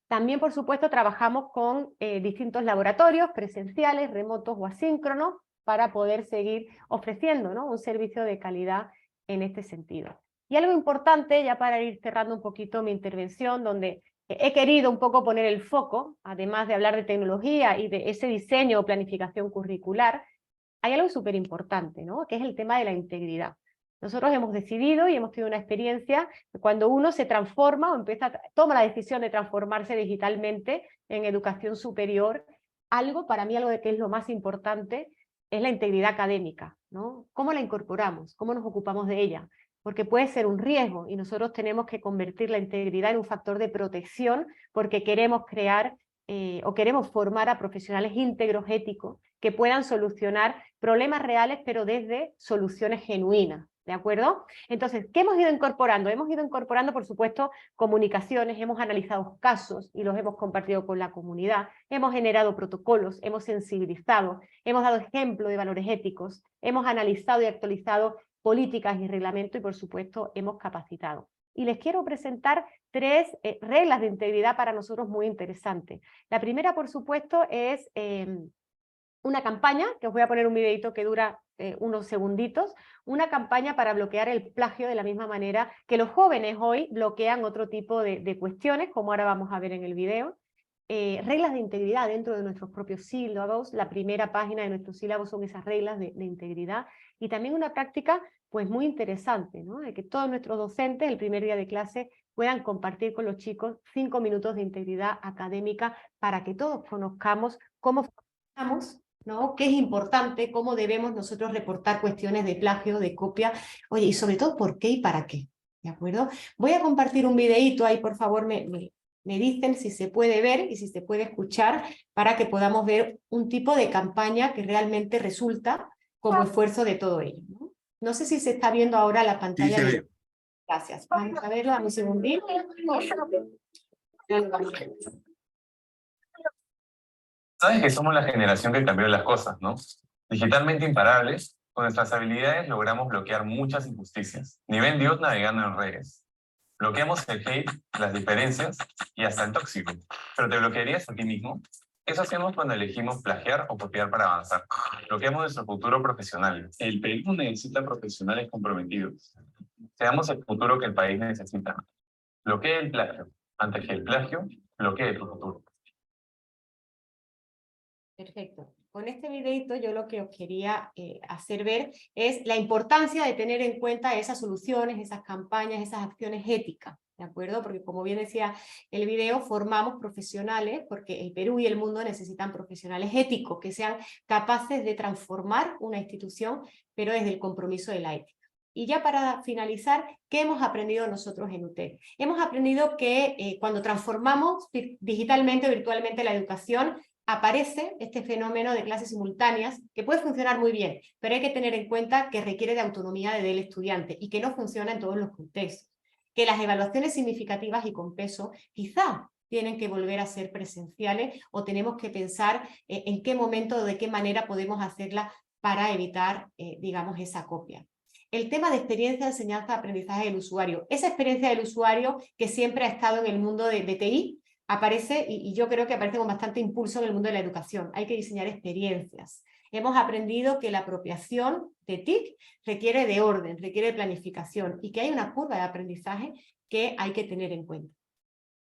También, por supuesto, trabajamos con distintos laboratorios presenciales, remotos o asíncronos para poder seguir ofreciendo, ¿no?, un servicio de calidad en este sentido. Y algo importante, ya para ir cerrando un poquito mi intervención, donde he querido un poco poner el foco, además de hablar de tecnología y de ese diseño o planificación curricular, hay algo súper importante, ¿no?, que es el tema de la integridad. Nosotros hemos decidido y hemos tenido una experiencia que cuando uno se transforma o toma la decisión de transformarse digitalmente en educación superior, para mí algo de que es lo más importante es la integridad académica, ¿no? ¿Cómo la incorporamos? ¿Cómo nos ocupamos de ella? Porque puede ser un riesgo y nosotros tenemos que convertir la integridad en un factor de protección porque queremos crear o queremos formar a profesionales íntegros, éticos, que puedan solucionar problemas reales pero desde soluciones genuinas. ¿De acuerdo? Entonces, ¿qué hemos ido incorporando? Hemos ido incorporando, por supuesto, comunicaciones, hemos analizado casos y los hemos compartido con la comunidad, hemos generado protocolos, hemos sensibilizado, hemos dado ejemplo de valores éticos, hemos analizado y actualizado políticas y reglamentos y, por supuesto, hemos capacitado. Y les quiero presentar 3 reglas de integridad para nosotros muy interesantes. La primera, por supuesto, es una campaña, que os voy a poner un videito que dura unos segunditos, una campaña para bloquear el plagio de la misma manera que los jóvenes hoy bloquean otro tipo de cuestiones, como ahora vamos a ver en el video. Reglas de integridad dentro de nuestros propios sílabos, la primera página de nuestros sílabos son esas reglas de integridad, y también una práctica pues muy interesante, ¿no?, de que todos nuestros docentes el primer día de clase puedan compartir con los chicos 5 minutos de integridad académica para que todos conozcamos cómo funcionamos, ¿no?, qué es importante, cómo debemos nosotros reportar cuestiones de plagio, de copia, oye, y sobre todo por qué y para qué, ¿de acuerdo? Voy a compartir un videíto ahí, por favor, me dicen si se puede ver y si se puede escuchar para que podamos ver un tipo de campaña que realmente resulta como esfuerzo de todo ello, ¿no? No sé si se está viendo ahora la pantalla. Sí, se ve. Gracias. Vamos a verlo, dame un segundito. Sabes que somos la generación que cambió las cosas, ¿no? Digitalmente imparables, con nuestras habilidades logramos bloquear muchas injusticias. Ni ven Dios navegando en redes. Bloqueamos el hate, las diferencias y hasta el tóxico. ¿Pero te bloquearías a ti mismo? Eso hacemos cuando elegimos plagiar o copiar para avanzar. Bloqueamos nuestro futuro profesional. El Perú necesita profesionales comprometidos. Seamos el futuro que el país necesita. Bloquea el plagio. Antes que el plagio, bloquee tu futuro. Perfecto. Con este videito yo lo que os quería hacer ver es la importancia de tener en cuenta esas soluciones, esas campañas, esas acciones éticas, ¿de acuerdo? Porque como bien decía el video, formamos profesionales, porque el Perú y el mundo necesitan profesionales éticos que sean capaces de transformar una institución, pero desde el compromiso de la ética. Y ya para finalizar, ¿qué hemos aprendido nosotros en UTEC? Hemos aprendido que cuando transformamos digitalmente o virtualmente la educación, aparece este fenómeno de clases simultáneas que puede funcionar muy bien, pero hay que tener en cuenta que requiere de autonomía del estudiante y que no funciona en todos los contextos. Que las evaluaciones significativas y con peso quizá tienen que volver a ser presenciales o tenemos que pensar en qué momento o de qué manera podemos hacerlas para evitar, digamos, esa copia. El tema de experiencia de enseñanza-aprendizaje del usuario. Esa experiencia del usuario que siempre ha estado en el mundo de TI, aparece, y yo creo que aparece con bastante impulso en el mundo de la educación. Hay que diseñar experiencias. Hemos aprendido que la apropiación de TIC requiere de orden, requiere de planificación y que hay una curva de aprendizaje que hay que tener en cuenta.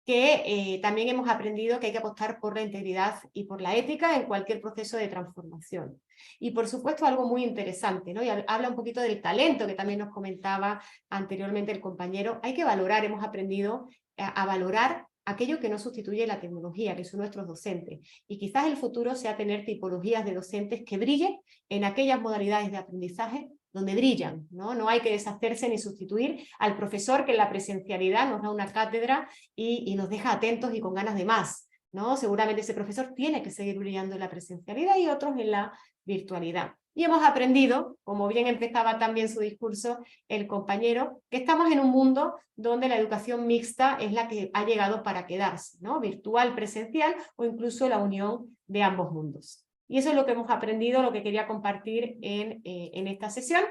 Que también hemos aprendido que hay que apostar por la integridad y por la ética en cualquier proceso de transformación. Y por supuesto algo muy interesante, ¿no? Y habla un poquito del talento que también nos comentaba anteriormente el compañero. Hay que valorar, hemos aprendido a valorar aquello que no sustituye la tecnología, que son nuestros docentes. Y quizás el futuro sea tener tipologías de docentes que brillen en aquellas modalidades de aprendizaje donde brillan, ¿no? No hay que deshacerse ni sustituir al profesor que en la presencialidad nos da una cátedra y nos deja atentos y con ganas de más, ¿no? Seguramente ese profesor tiene que seguir brillando en la presencialidad y otros en la virtualidad. Y hemos aprendido, como bien empezaba también su discurso el compañero, que estamos en un mundo donde la educación mixta es la que ha llegado para quedarse, ¿no? Virtual, presencial o incluso la unión de ambos mundos. Y eso es lo que hemos aprendido, lo que quería compartir en esta sesión.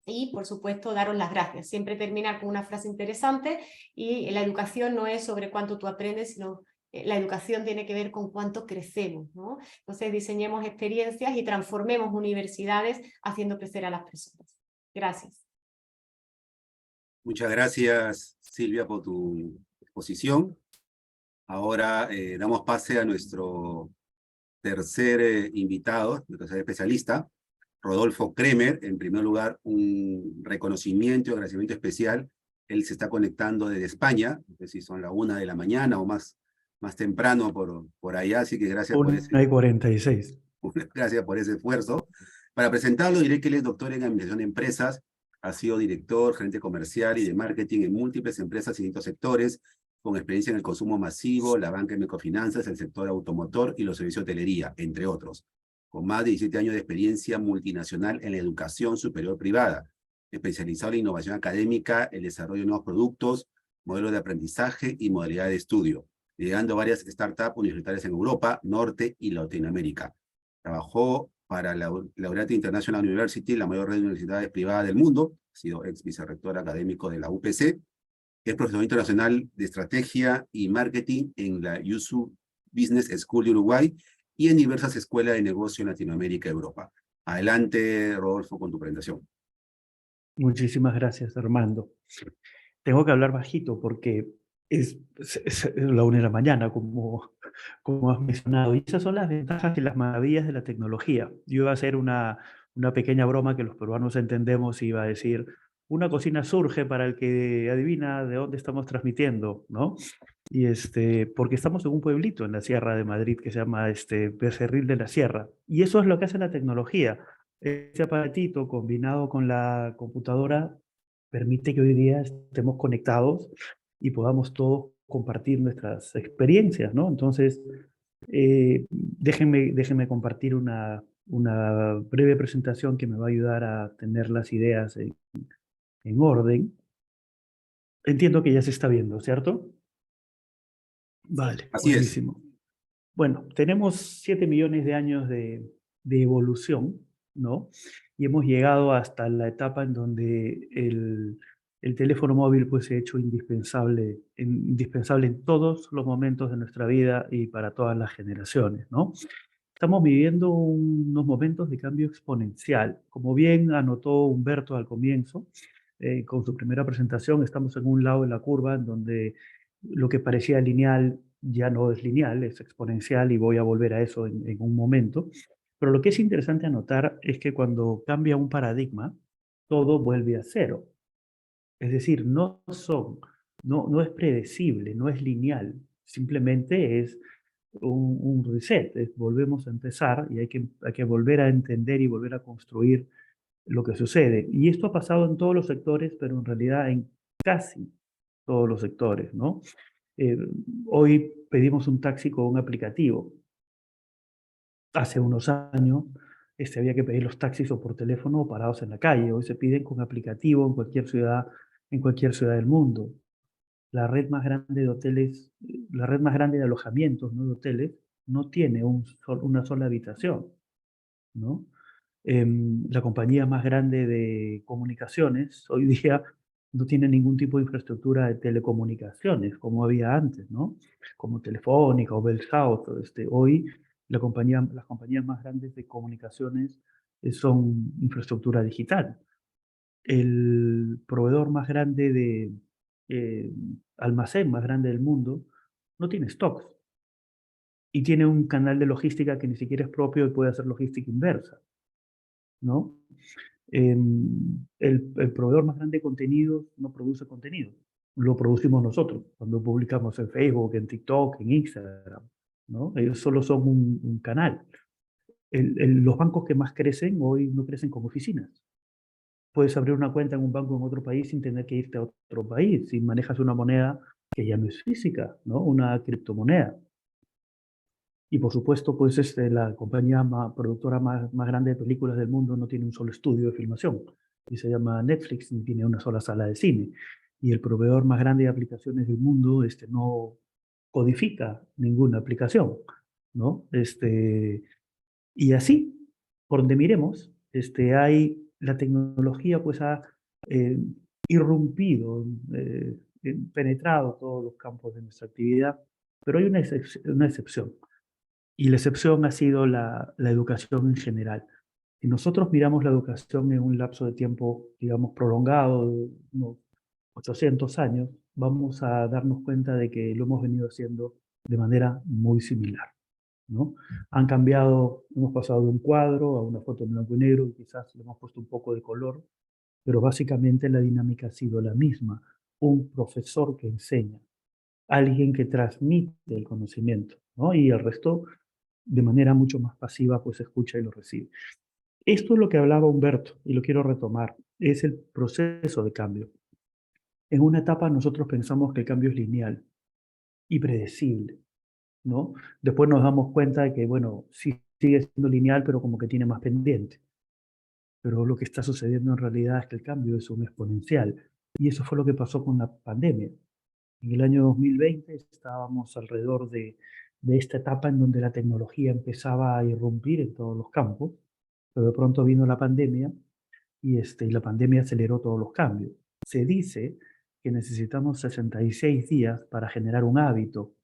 Y, por supuesto, daros las gracias. Siempre terminar con una frase interesante y la educación no es sobre cuánto tú aprendes, sino la educación tiene que ver con cuánto crecemos, ¿no? Entonces, diseñemos experiencias y transformemos universidades haciendo crecer a las personas. Gracias. Muchas gracias, Silvia, por tu exposición. Ahora damos pase a nuestro tercer invitado, nuestro tercer especialista, Rodolfo Kremer. En primer lugar, un reconocimiento y agradecimiento especial. Él se está conectando desde España, no sé si son la 1 de la mañana o más temprano por allá, así que gracias por ese... 1:46. Gracias por ese esfuerzo. Para presentarlo, diré que él es doctor en Administración de Empresas, ha sido director, gerente comercial y de marketing en múltiples empresas y distintos sectores, con experiencia en el consumo masivo, la banca y microfinanzas, el sector automotor y los servicios de hotelería, entre otros. Con más de 17 años de experiencia multinacional en la educación superior privada, especializado en la innovación académica, el desarrollo de nuevos productos, modelos de aprendizaje y modalidad de estudio, liderando varias startups universitarias en Europa, Norte y Latinoamérica. Trabajó para la Laureate International University, la mayor red de universidades privadas del mundo, ha sido ex vicerrector académico de la UPC, es profesor internacional de estrategia y marketing en la USU Business School de Uruguay y en diversas escuelas de negocio en Latinoamérica y Europa. Adelante, Rodolfo, con tu presentación. Muchísimas gracias, Armando. Tengo que hablar bajito porque es la 1 de la mañana, como has mencionado. Y esas son las ventajas y las maravillas de la tecnología. Yo iba a hacer una pequeña broma que los peruanos entendemos y iba a decir, una cocina surge para el que adivina de dónde estamos transmitiendo, ¿no? Y porque estamos en un pueblito en la Sierra de Madrid que se llama Becerril de la Sierra. Y eso es lo que hace la tecnología. Este aparatito combinado con la computadora permite que hoy día estemos conectados y podamos todos compartir nuestras experiencias, ¿no? Entonces, déjenme compartir una breve presentación que me va a ayudar a tener las ideas en orden. Entiendo que ya se está viendo, ¿cierto? Vale, Así buenísimo. Bueno, tenemos 7 millones de años de evolución, ¿no? Y hemos llegado hasta la etapa en donde el teléfono móvil pues, se ha hecho indispensable en todos los momentos de nuestra vida y para todas las generaciones, ¿no? Estamos viviendo unos momentos de cambio exponencial. Como bien anotó Humberto al comienzo, con su primera presentación, estamos en un lado de la curva en donde lo que parecía lineal ya no es lineal, es exponencial y voy a volver a eso en un momento. Pero lo que es interesante anotar es que cuando cambia un paradigma, todo vuelve a cero. Es decir, no es predecible, no es lineal, simplemente es un reset, volvemos a empezar y hay que volver a entender y volver a construir lo que sucede. Y esto ha pasado en todos los sectores, pero en realidad en casi todos los sectores, ¿no? Hoy pedimos un taxi con un aplicativo. Hace unos años había que pedir los taxis o por teléfono o parados en la calle. Hoy se piden con aplicativo en cualquier ciudad del mundo. La red más grande de hoteles, la red más grande de alojamientos, ¿no? De hoteles, no tiene una sola habitación, ¿no? La compañía más grande de comunicaciones hoy día no tiene ningún tipo de infraestructura de telecomunicaciones como había antes, ¿no? Como Telefónica o Bell South. Hoy las compañías más grandes de comunicaciones son infraestructura digital. El proveedor más grande de almacén más grande del mundo no tiene stocks y tiene un canal de logística que ni siquiera es propio y puede hacer logística inversa, ¿no? El proveedor más grande de contenidos no produce contenido, lo producimos nosotros, cuando publicamos en Facebook, en TikTok, en Instagram, ¿no? Ellos solo son un canal. Los bancos que más crecen hoy no crecen como oficinas. Puedes abrir una cuenta en un banco en otro país sin tener que irte a otro país, si manejas una moneda que ya no es física, ¿no? Una criptomoneda. Y por supuesto, pues la compañía productora más grande de películas del mundo no tiene un solo estudio de filmación, y se llama Netflix, ni tiene una sola sala de cine. Y el proveedor más grande de aplicaciones del mundo no codifica ninguna aplicación, ¿no? Y así, por donde miremos, la tecnología pues ha eh, irrumpido, penetrado todos los campos de nuestra actividad, pero hay una excepción. Y la excepción ha sido la educación en general. Si nosotros miramos la educación en un lapso de tiempo, digamos, prolongado, de unos 800 años, vamos a darnos cuenta de que lo hemos venido haciendo de manera muy similar, ¿no? Han cambiado, hemos pasado de un cuadro a una foto en blanco y negro, y quizás le hemos puesto un poco de color, pero básicamente la dinámica ha sido la misma. Un profesor que enseña, alguien que transmite el conocimiento, ¿no? Y el resto de manera mucho más pasiva, pues escucha y lo recibe. Esto es lo que hablaba Humberto y lo quiero retomar, es el proceso de cambio. En una etapa nosotros pensamos que el cambio es lineal y predecible, ¿no? Después nos damos cuenta de que, bueno, sí sigue siendo lineal, pero como que tiene más pendiente. Pero lo que está sucediendo en realidad es que el cambio es un exponencial. Y eso fue lo que pasó con la pandemia. En el año 2020 estábamos alrededor de esta etapa en donde la tecnología empezaba a irrumpir en todos los campos, pero de pronto vino la pandemia y la pandemia aceleró todos los cambios. Se dice que necesitamos 66 días para generar un hábito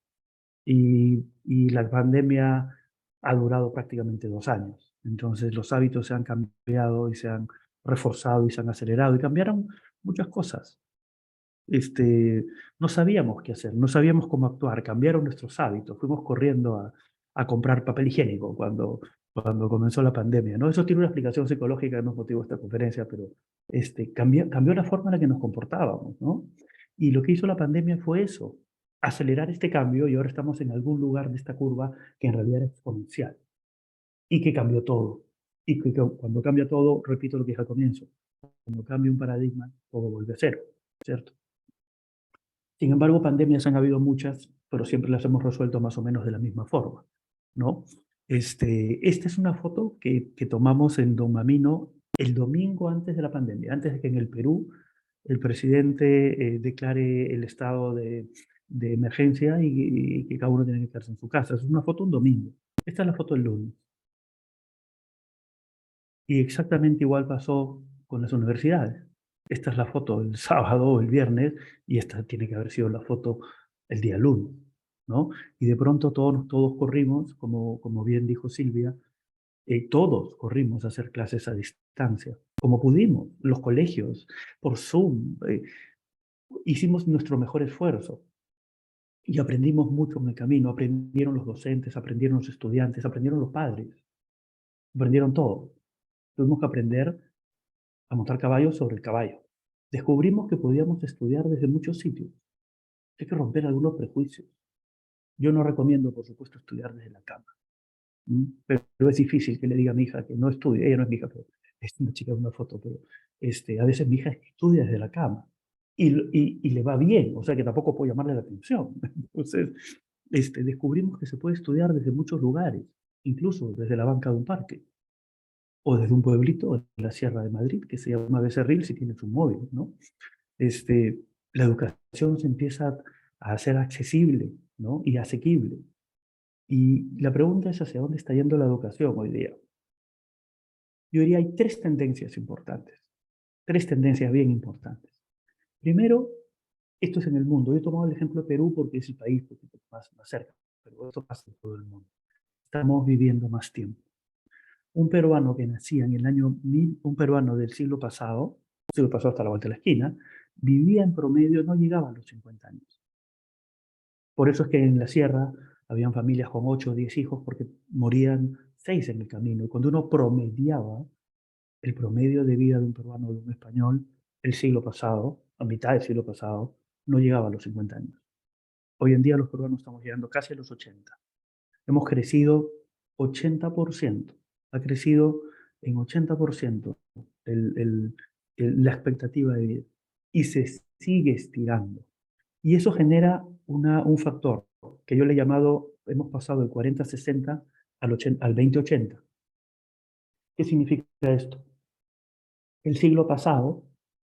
y la pandemia ha durado prácticamente 2 años. Entonces los hábitos se han cambiado y se han reforzado y se han acelerado y cambiaron muchas cosas. No sabíamos qué hacer, no sabíamos cómo actuar, cambiaron nuestros hábitos, fuimos corriendo a comprar papel higiénico cuando comenzó la pandemia, ¿no? Eso tiene una explicación psicológica, no es motivo de esta conferencia, pero cambió la forma en la que nos comportábamos, ¿no? Y lo que hizo la pandemia fue eso, acelerar este cambio, y ahora estamos en algún lugar de esta curva que en realidad era exponencial y que cambió todo. Y que cuando cambia todo, repito lo que dije al comienzo, cuando cambia un paradigma, todo vuelve a cero, ¿cierto? Sin embargo, pandemias han habido muchas, pero siempre las hemos resuelto más o menos de la misma forma, ¿no? Esta es una foto que tomamos en Don Mamino el domingo antes de la pandemia, antes de que en el Perú el presidente declare el estado de emergencia y que cada uno tiene que quedarse en su casa. Es una foto un domingo. Esta es la foto del lunes. Y exactamente igual pasó con las universidades. Esta es la foto el sábado o el viernes y esta tiene que haber sido la foto el día lunes, ¿no? Y de pronto todos corrimos, como bien dijo Silvia, todos corrimos a hacer clases a distancia, como pudimos, los colegios, por Zoom, hicimos nuestro mejor esfuerzo y aprendimos mucho en el camino, aprendieron los docentes, aprendieron los estudiantes, aprendieron los padres, aprendieron todo. Tuvimos que aprender a montar caballo sobre el caballo. Descubrimos que podíamos estudiar desde muchos sitios. Hay que romper algunos prejuicios. Yo no recomiendo, por supuesto, estudiar desde la cama. Pero es difícil que le diga a mi hija que no estudie. Ella no es mi hija, pero es una chica de una foto. Pero a veces mi hija estudia desde la cama y le va bien. O sea que tampoco puedo llamarle la atención. Entonces, descubrimos que se puede estudiar desde muchos lugares, incluso desde la banca de un parque o desde un pueblito en la Sierra de Madrid, que se llama Becerril, si tienes un móvil, ¿no? La educación se empieza a hacer accesible, ¿no? Y asequible. Y la pregunta es hacia dónde está yendo la educación hoy día. Yo diría hay tres tendencias importantes, tres tendencias bien importantes. Primero, esto es en el mundo. Yo he tomado el ejemplo de Perú porque es el país más cerca, pero esto pasa en todo el mundo. Estamos viviendo más tiempo. Un peruano que nacía en el año 1000, un peruano del siglo pasado hasta la vuelta de la esquina, vivía en promedio, no llegaba a los 50 años. Por eso es que en la sierra habían familias con 8 o 10 hijos porque morían 6 en el camino. Y cuando uno promediaba el promedio de vida de un peruano o de un español el siglo pasado, a mitad del siglo pasado, no llegaba a los 50 años. Hoy en día los peruanos estamos llegando casi a los 80. Hemos crecido 80%. Ha crecido en 80% la expectativa de vida. Y se sigue estirando. Y eso genera un factor que yo le he llamado, hemos pasado del 40-60 al 20-80. ¿Qué significa esto? El siglo pasado,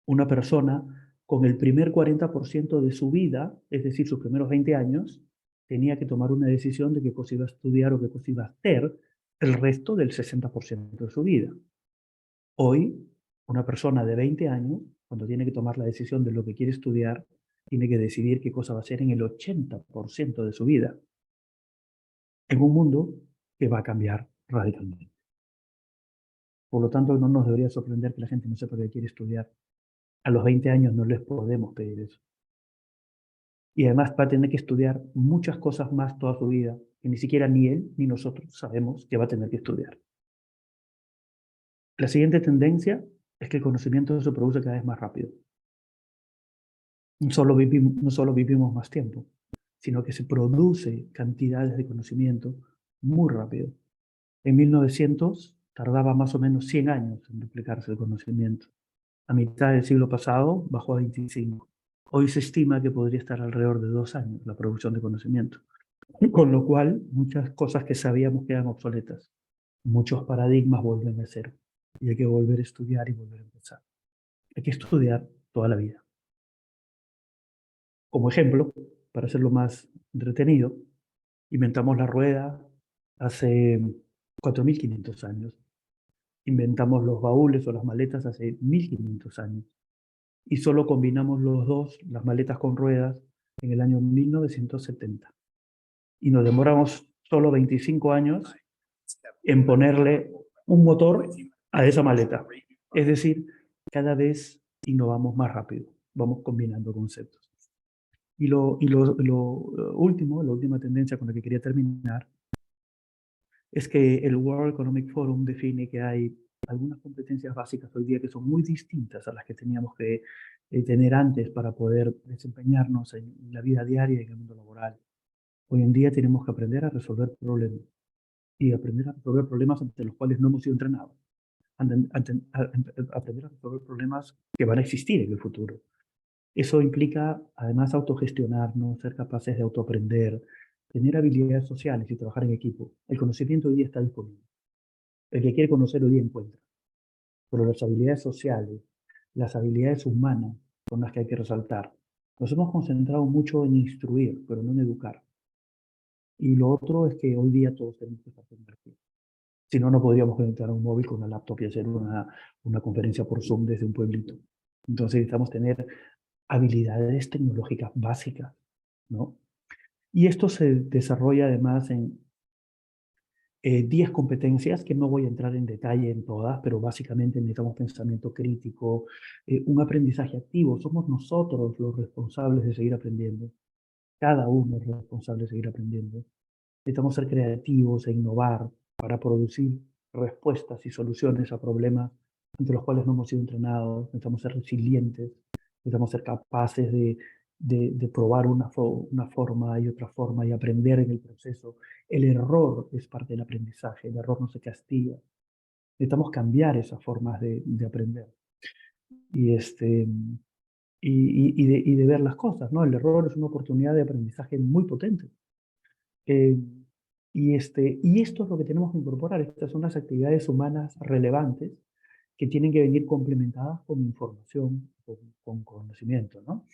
una persona con el primer 40% de su vida, es decir, sus primeros 20 años, tenía que tomar una decisión de qué cosa iba a estudiar o qué cosa iba a hacer el resto del 60% de su vida. Hoy, una persona de 20 años, cuando tiene que tomar la decisión de lo que quiere estudiar, tiene que decidir qué cosa va a hacer en el 80% de su vida, en un mundo que va a cambiar radicalmente. Por lo tanto, no nos debería sorprender que la gente no sepa qué quiere estudiar. A los 20 años no les podemos pedir eso. Y además va a tener que estudiar muchas cosas más toda su vida, que ni siquiera ni él ni nosotros sabemos que va a tener que estudiar. La siguiente tendencia es que el conocimiento se produce cada vez más rápido. No solo vivimos más tiempo, sino que se produce cantidades de conocimiento muy rápido. En 1900 tardaba más o menos 100 años en duplicarse el conocimiento. A mitad del siglo pasado bajó a 25. Hoy se estima que podría estar alrededor de 2 años la producción de conocimiento. Con lo cual, muchas cosas que sabíamos quedan obsoletas. Muchos paradigmas vuelven a cero. Y hay que volver a estudiar y volver a empezar. Hay que estudiar toda la vida. Como ejemplo, para hacerlo más entretenido, inventamos la rueda hace 4.500 años. Inventamos los baúles o las maletas hace 1.500 años. Y solo combinamos los dos, las maletas con ruedas, en el año 1970. Y nos demoramos solo 25 años en ponerle un motor a esa maleta. Es decir, cada vez innovamos más rápido, vamos combinando conceptos. Y lo último, la última tendencia con la que quería terminar, es que el World Economic Forum define que hay algunas competencias básicas hoy día que son muy distintas a las que teníamos que tener antes para poder desempeñarnos en la vida diaria y en el mundo laboral. Hoy en día tenemos que aprender a resolver problemas y aprender a resolver problemas ante los cuales no hemos sido entrenados. Aprender a resolver problemas que van a existir en el futuro. Eso implica, además, autogestionarnos, ser capaces de autoaprender, tener habilidades sociales y trabajar en equipo. El conocimiento hoy día está disponible. El que quiere conocer hoy día encuentra. Pero las habilidades sociales, las habilidades humanas son las que hay que resaltar. Nos hemos concentrado mucho en instruir, pero no en educar. Y lo otro es que hoy día todos tenemos que estar convertidos. Si no, no podríamos conectar a un móvil con una laptop y hacer una conferencia por Zoom desde un pueblito. Entonces necesitamos tener habilidades tecnológicas básicas, ¿no? Y esto se desarrolla además en 10 competencias que no voy a entrar en detalle en todas, pero básicamente necesitamos pensamiento crítico, un aprendizaje activo. Somos nosotros los responsables de seguir aprendiendo. Cada uno es responsable de seguir aprendiendo. Necesitamos ser creativos e innovar para producir respuestas y soluciones a problemas ante los cuales no hemos sido entrenados. Necesitamos ser resilientes, necesitamos ser capaces de probar una forma y otra forma y aprender en el proceso. El error es parte del aprendizaje, el error no se castiga. Necesitamos cambiar esas formas de aprender y de ver las cosas, ¿no? El error es una oportunidad de aprendizaje muy potente. Y esto es lo que tenemos que incorporar. Estas son las actividades humanas relevantes que tienen que venir complementadas con información, con conocimiento, ¿no?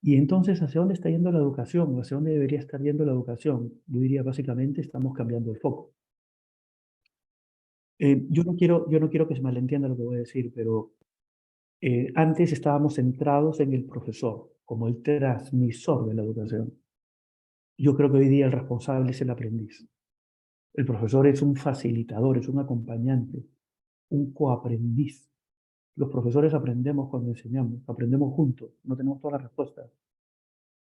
Y entonces, ¿hacia dónde está yendo la educación? ¿Hacia dónde debería estar yendo la educación? Yo diría, básicamente, estamos cambiando el foco. Yo no quiero que se malentienda lo que voy a decir, pero antes estábamos centrados en el profesor, como el transmisor de la educación. Yo creo que hoy día el responsable es el aprendiz. El profesor es un facilitador, es un acompañante, un coaprendiz. Los profesores aprendemos cuando enseñamos, aprendemos juntos, no tenemos todas las respuestas.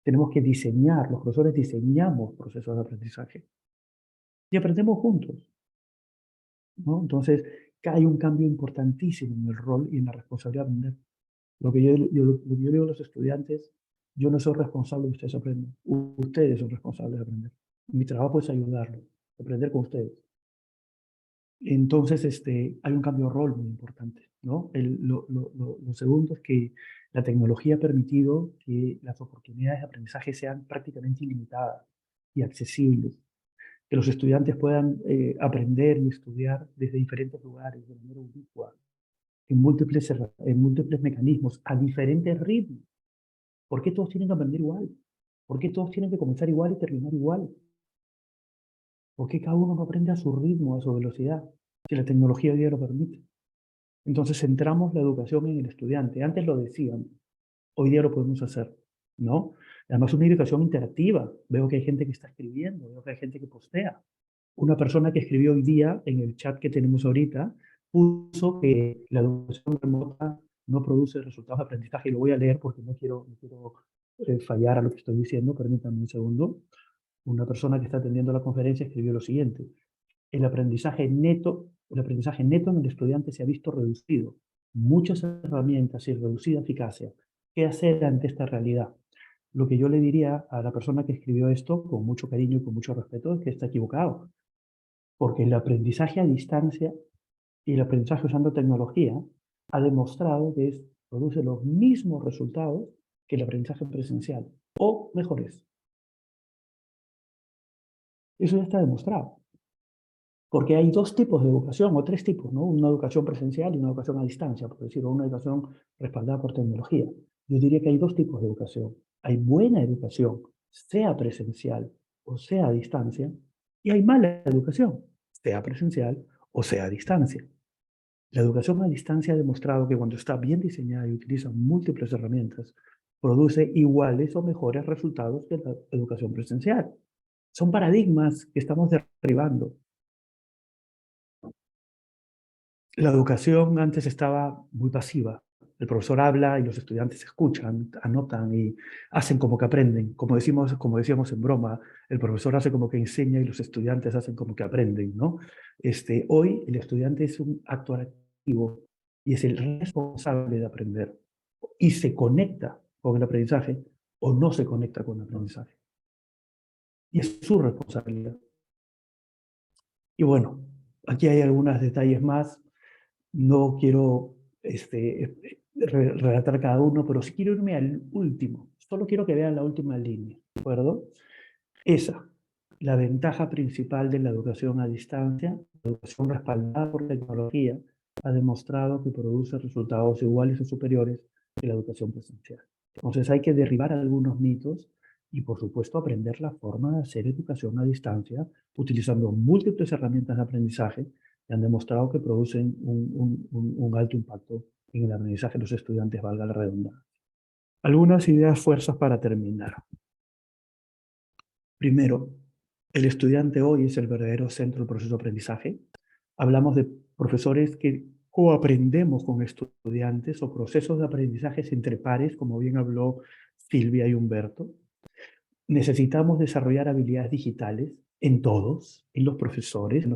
Tenemos que diseñar, los profesores diseñamos procesos de aprendizaje y aprendemos juntos, ¿no? Entonces, hay un cambio importantísimo en el rol y en la responsabilidad de aprender. Lo que yo digo a los estudiantes, Yo no soy responsable de que ustedes aprendan. Ustedes son responsables de aprender. Mi trabajo es ayudarlos, aprender con ustedes. Entonces, hay un cambio de rol muy importante, ¿no? Lo segundo es que la tecnología ha permitido que las oportunidades de aprendizaje sean prácticamente ilimitadas y accesibles, que los estudiantes puedan aprender y estudiar desde diferentes lugares, de manera ubicua, en múltiples mecanismos, a diferentes ritmos. ¿Por qué todos tienen que aprender igual? ¿Por qué todos tienen que comenzar igual y terminar igual? ¿Por qué cada uno no aprende a su ritmo, a su velocidad, si la tecnología hoy día lo permite? Entonces centramos la educación en el estudiante. Antes lo decían, hoy día lo podemos hacer, ¿no? Además, una educación interactiva. Veo que hay gente que está escribiendo, veo que hay gente que postea. Una persona que escribió hoy día en el chat que tenemos ahorita puso que la educación remota no produce resultados de aprendizaje, y lo voy a leer porque no quiero fallar a lo que estoy diciendo. Permítanme un segundo. Una persona que está atendiendo la conferencia escribió lo siguiente: el aprendizaje neto en el estudiante se ha visto reducido. Muchas herramientas y reducida eficacia. ¿Qué hacer ante esta realidad? Lo que yo le diría a la persona que escribió esto, con mucho cariño y con mucho respeto, es que está equivocado. Porque el aprendizaje a distancia y el aprendizaje usando tecnología ha demostrado que produce los mismos resultados que el aprendizaje presencial, o mejores. Eso ya está demostrado. Porque hay dos tipos de educación, o tres tipos, ¿no? Una educación presencial y una educación a distancia, por decirlo, una educación respaldada por tecnología. Yo diría que hay dos tipos de educación. Hay buena educación, sea presencial o sea a distancia, y hay mala educación, sea presencial o sea a distancia. La educación a distancia ha demostrado que cuando está bien diseñada y utiliza múltiples herramientas, produce iguales o mejores resultados que la educación presencial. Son paradigmas que estamos derribando. La educación antes estaba muy pasiva. El profesor habla y los estudiantes escuchan, anotan y hacen como que aprenden. Como decíamos en broma, el profesor hace como que enseña y los estudiantes hacen como que aprenden, ¿no? Hoy el estudiante es un actor activo y es el responsable de aprender. Y se conecta con el aprendizaje o no se conecta con el aprendizaje. Y es su responsabilidad. Y bueno, aquí hay algunos detalles más. No quiero relatar cada uno, pero sí quiero irme al último. Solo quiero que vean la última línea, ¿de acuerdo? Esa, la ventaja principal de la educación a distancia, la educación respaldada por tecnología, ha demostrado que produce resultados iguales o superiores que la educación presencial. Entonces hay que derribar algunos mitos y, por supuesto, aprender la forma de hacer educación a distancia utilizando múltiples herramientas de aprendizaje que han demostrado que producen un alto impacto en el aprendizaje de los estudiantes, valga la redundancia. Algunas ideas fuerzas para terminar. Primero, el estudiante hoy es el verdadero centro del proceso de aprendizaje. Hablamos de profesores que coaprendemos con estudiantes o procesos de aprendizaje entre pares, como bien habló Silvia y Humberto. Necesitamos desarrollar habilidades digitales en todos, en los profesores, en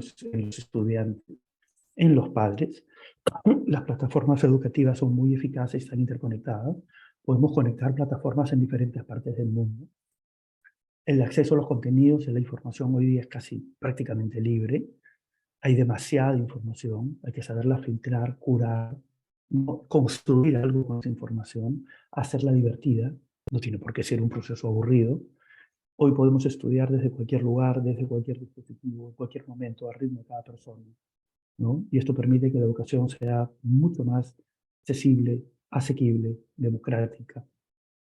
los estudiantes, en los padres. Las plataformas educativas son muy eficaces, están interconectadas. Podemos conectar plataformas en diferentes partes del mundo. El acceso a los contenidos y la información hoy día es casi prácticamente libre. Hay demasiada información, hay que saberla filtrar, curar, construir algo con esa información, hacerla divertida. No tiene por qué ser un proceso aburrido. Hoy podemos estudiar desde cualquier lugar, desde cualquier dispositivo, en cualquier momento, al ritmo de cada persona, ¿no? Y esto permite que la educación sea mucho más accesible, asequible, democrática,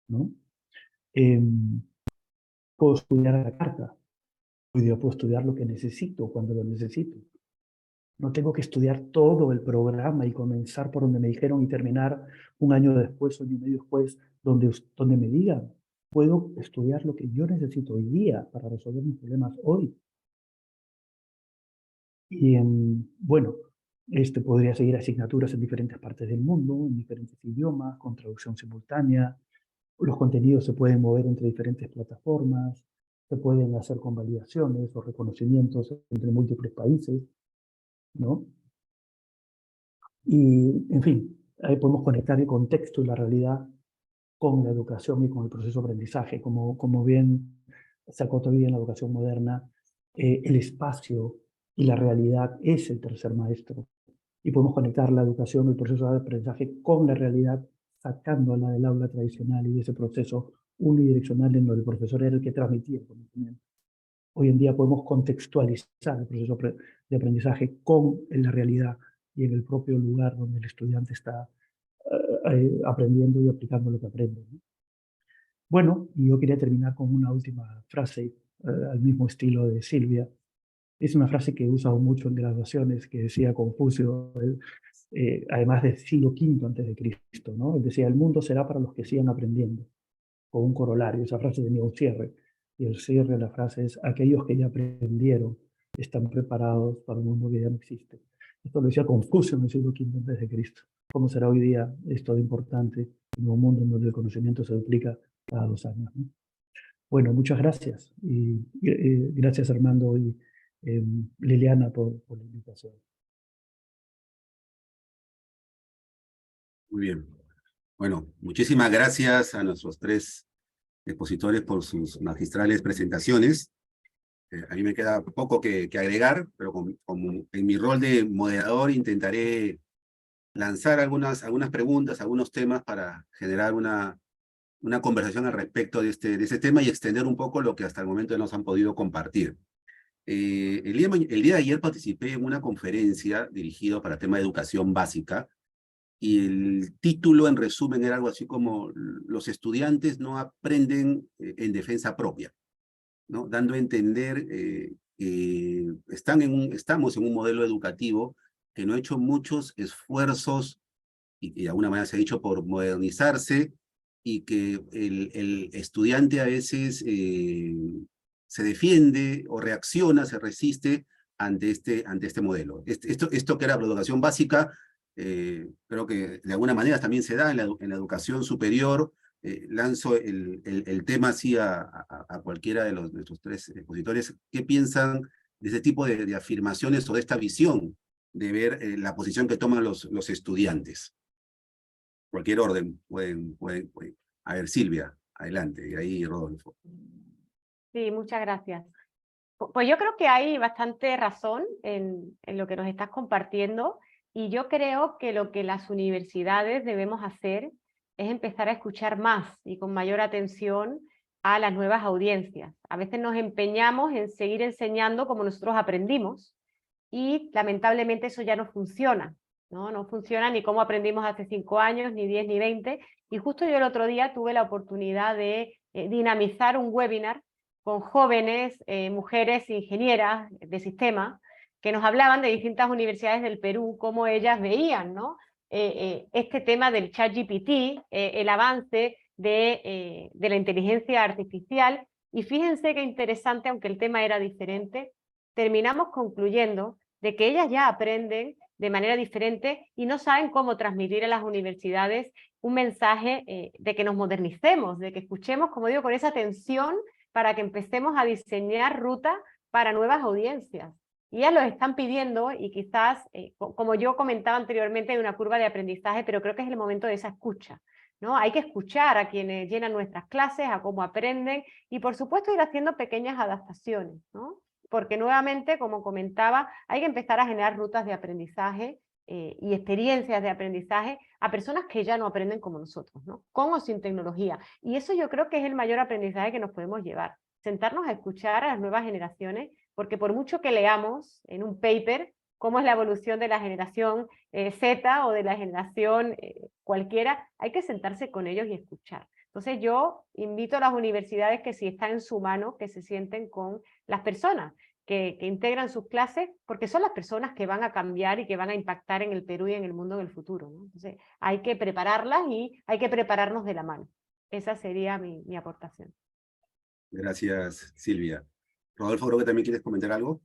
¿no? Puedo estudiar a la carta. Hoy día puedo estudiar lo que necesito, cuando lo necesito. No tengo que estudiar todo el programa y comenzar por donde me dijeron y terminar un año después o un año y medio después donde me digan. Puedo estudiar lo que yo necesito hoy día para resolver mis problemas hoy. Y bueno, podría seguir asignaturas en diferentes partes del mundo, en diferentes idiomas, con traducción simultánea. Los contenidos se pueden mover entre diferentes plataformas, se pueden hacer convalidaciones o reconocimientos entre múltiples países, ¿no? Y, en fin, ahí podemos conectar el contexto y la realidad con la educación y con el proceso de aprendizaje. Como bien se acotó bien en la educación moderna, el espacio y la realidad es el tercer maestro. Y podemos conectar la educación y el proceso de aprendizaje con la realidad, sacándola del aula tradicional y de ese proceso unidireccional en donde el profesor era el que transmitía el conocimiento. Hoy en día podemos contextualizar el proceso de aprendizaje con la realidad y en el propio lugar donde el estudiante está aprendiendo y aplicando lo que aprende, ¿no? Bueno, y yo quería terminar con una última frase al mismo estilo de Silvia. Es una frase que he usado mucho en graduaciones, que decía Confucio, además del siglo V antes de Cristo, ¿no? Él decía, el mundo será para los que sigan aprendiendo, con un corolario. Esa frase tenía un cierre, y el cierre de la frase es, aquellos que ya aprendieron están preparados para un mundo que ya no existe. Esto lo decía Confucio en el siglo V antes de Cristo. ¿Cómo será hoy día esto de importante en un mundo en donde el conocimiento se duplica cada 2 años, ¿no? Bueno, muchas gracias. Y gracias, Armando y Liliana, por la invitación. Muy bien. Bueno, muchísimas gracias a nuestros 3 expositores por sus magistrales presentaciones. A mí me queda poco que agregar, pero como en mi rol de moderador intentaré lanzar algunas preguntas, algunos temas para generar una conversación al respecto de ese tema y extender un poco lo que hasta el momento nos han podido compartir. El día de ayer participé en una conferencia dirigida para tema de educación básica, y el título en resumen era algo así como los estudiantes no aprenden en defensa propia, ¿no? Dando a entender que estamos en un modelo educativo que no ha hecho muchos esfuerzos y de alguna manera se ha hecho por modernizarse, y que el estudiante a veces se defiende o reacciona, se resiste ante este modelo. Esto que era la educación básica, creo que de alguna manera también se da en la educación superior. Lanzo el tema así a cualquiera de nuestros 3 expositores. ¿Qué piensan de ese tipo de afirmaciones o de esta visión de ver la posición que toman los estudiantes? Cualquier orden pueden. A ver, Silvia, adelante, y ahí Rodolfo. Sí, muchas gracias. Pues yo creo que hay bastante razón en lo que nos estás compartiendo, y yo creo que lo que las universidades debemos hacer es empezar a escuchar más y con mayor atención a las nuevas audiencias. A veces nos empeñamos en seguir enseñando como nosotros aprendimos, y lamentablemente eso ya no funciona, ¿no? No funciona ni como aprendimos hace 5 años, ni 10, ni 20, y justo yo el otro día tuve la oportunidad de dinamizar un webinar con jóvenes, mujeres ingenieras de sistemas, que nos hablaban de distintas universidades del Perú, cómo ellas veían, ¿no? Este tema del ChatGPT, el avance de la inteligencia artificial, y fíjense qué interesante, aunque el tema era diferente, terminamos concluyendo de que ellas ya aprenden de manera diferente y no saben cómo transmitir a las universidades un mensaje de que nos modernicemos, de que escuchemos, como digo, con esa atención para que empecemos a diseñar rutas para nuevas audiencias. Y ellas los están pidiendo, y quizás, como yo comentaba anteriormente, hay una curva de aprendizaje, pero creo que es el momento de esa escucha, ¿no? Hay que escuchar a quienes llenan nuestras clases, a cómo aprenden, y por supuesto ir haciendo pequeñas adaptaciones, ¿no? Porque nuevamente, como comentaba, hay que empezar a generar rutas de aprendizaje y experiencias de aprendizaje a personas que ya no aprenden como nosotros, ¿no? Con o sin tecnología. Y eso yo creo que es el mayor aprendizaje que nos podemos llevar. Sentarnos a escuchar a las nuevas generaciones, porque por mucho que leamos en un paper cómo es la evolución de la generación Z o de la generación cualquiera, hay que sentarse con ellos y escuchar. Entonces yo invito a las universidades que, si está en su mano, que se sienten con las personas que integran sus clases, porque son las personas que van a cambiar y que van a impactar en el Perú y en el mundo en el futuro, ¿no? Entonces hay que prepararlas y hay que prepararnos de la mano. Esa sería mi aportación. Gracias, Silvia. Rodolfo, creo que también quieres comentar algo.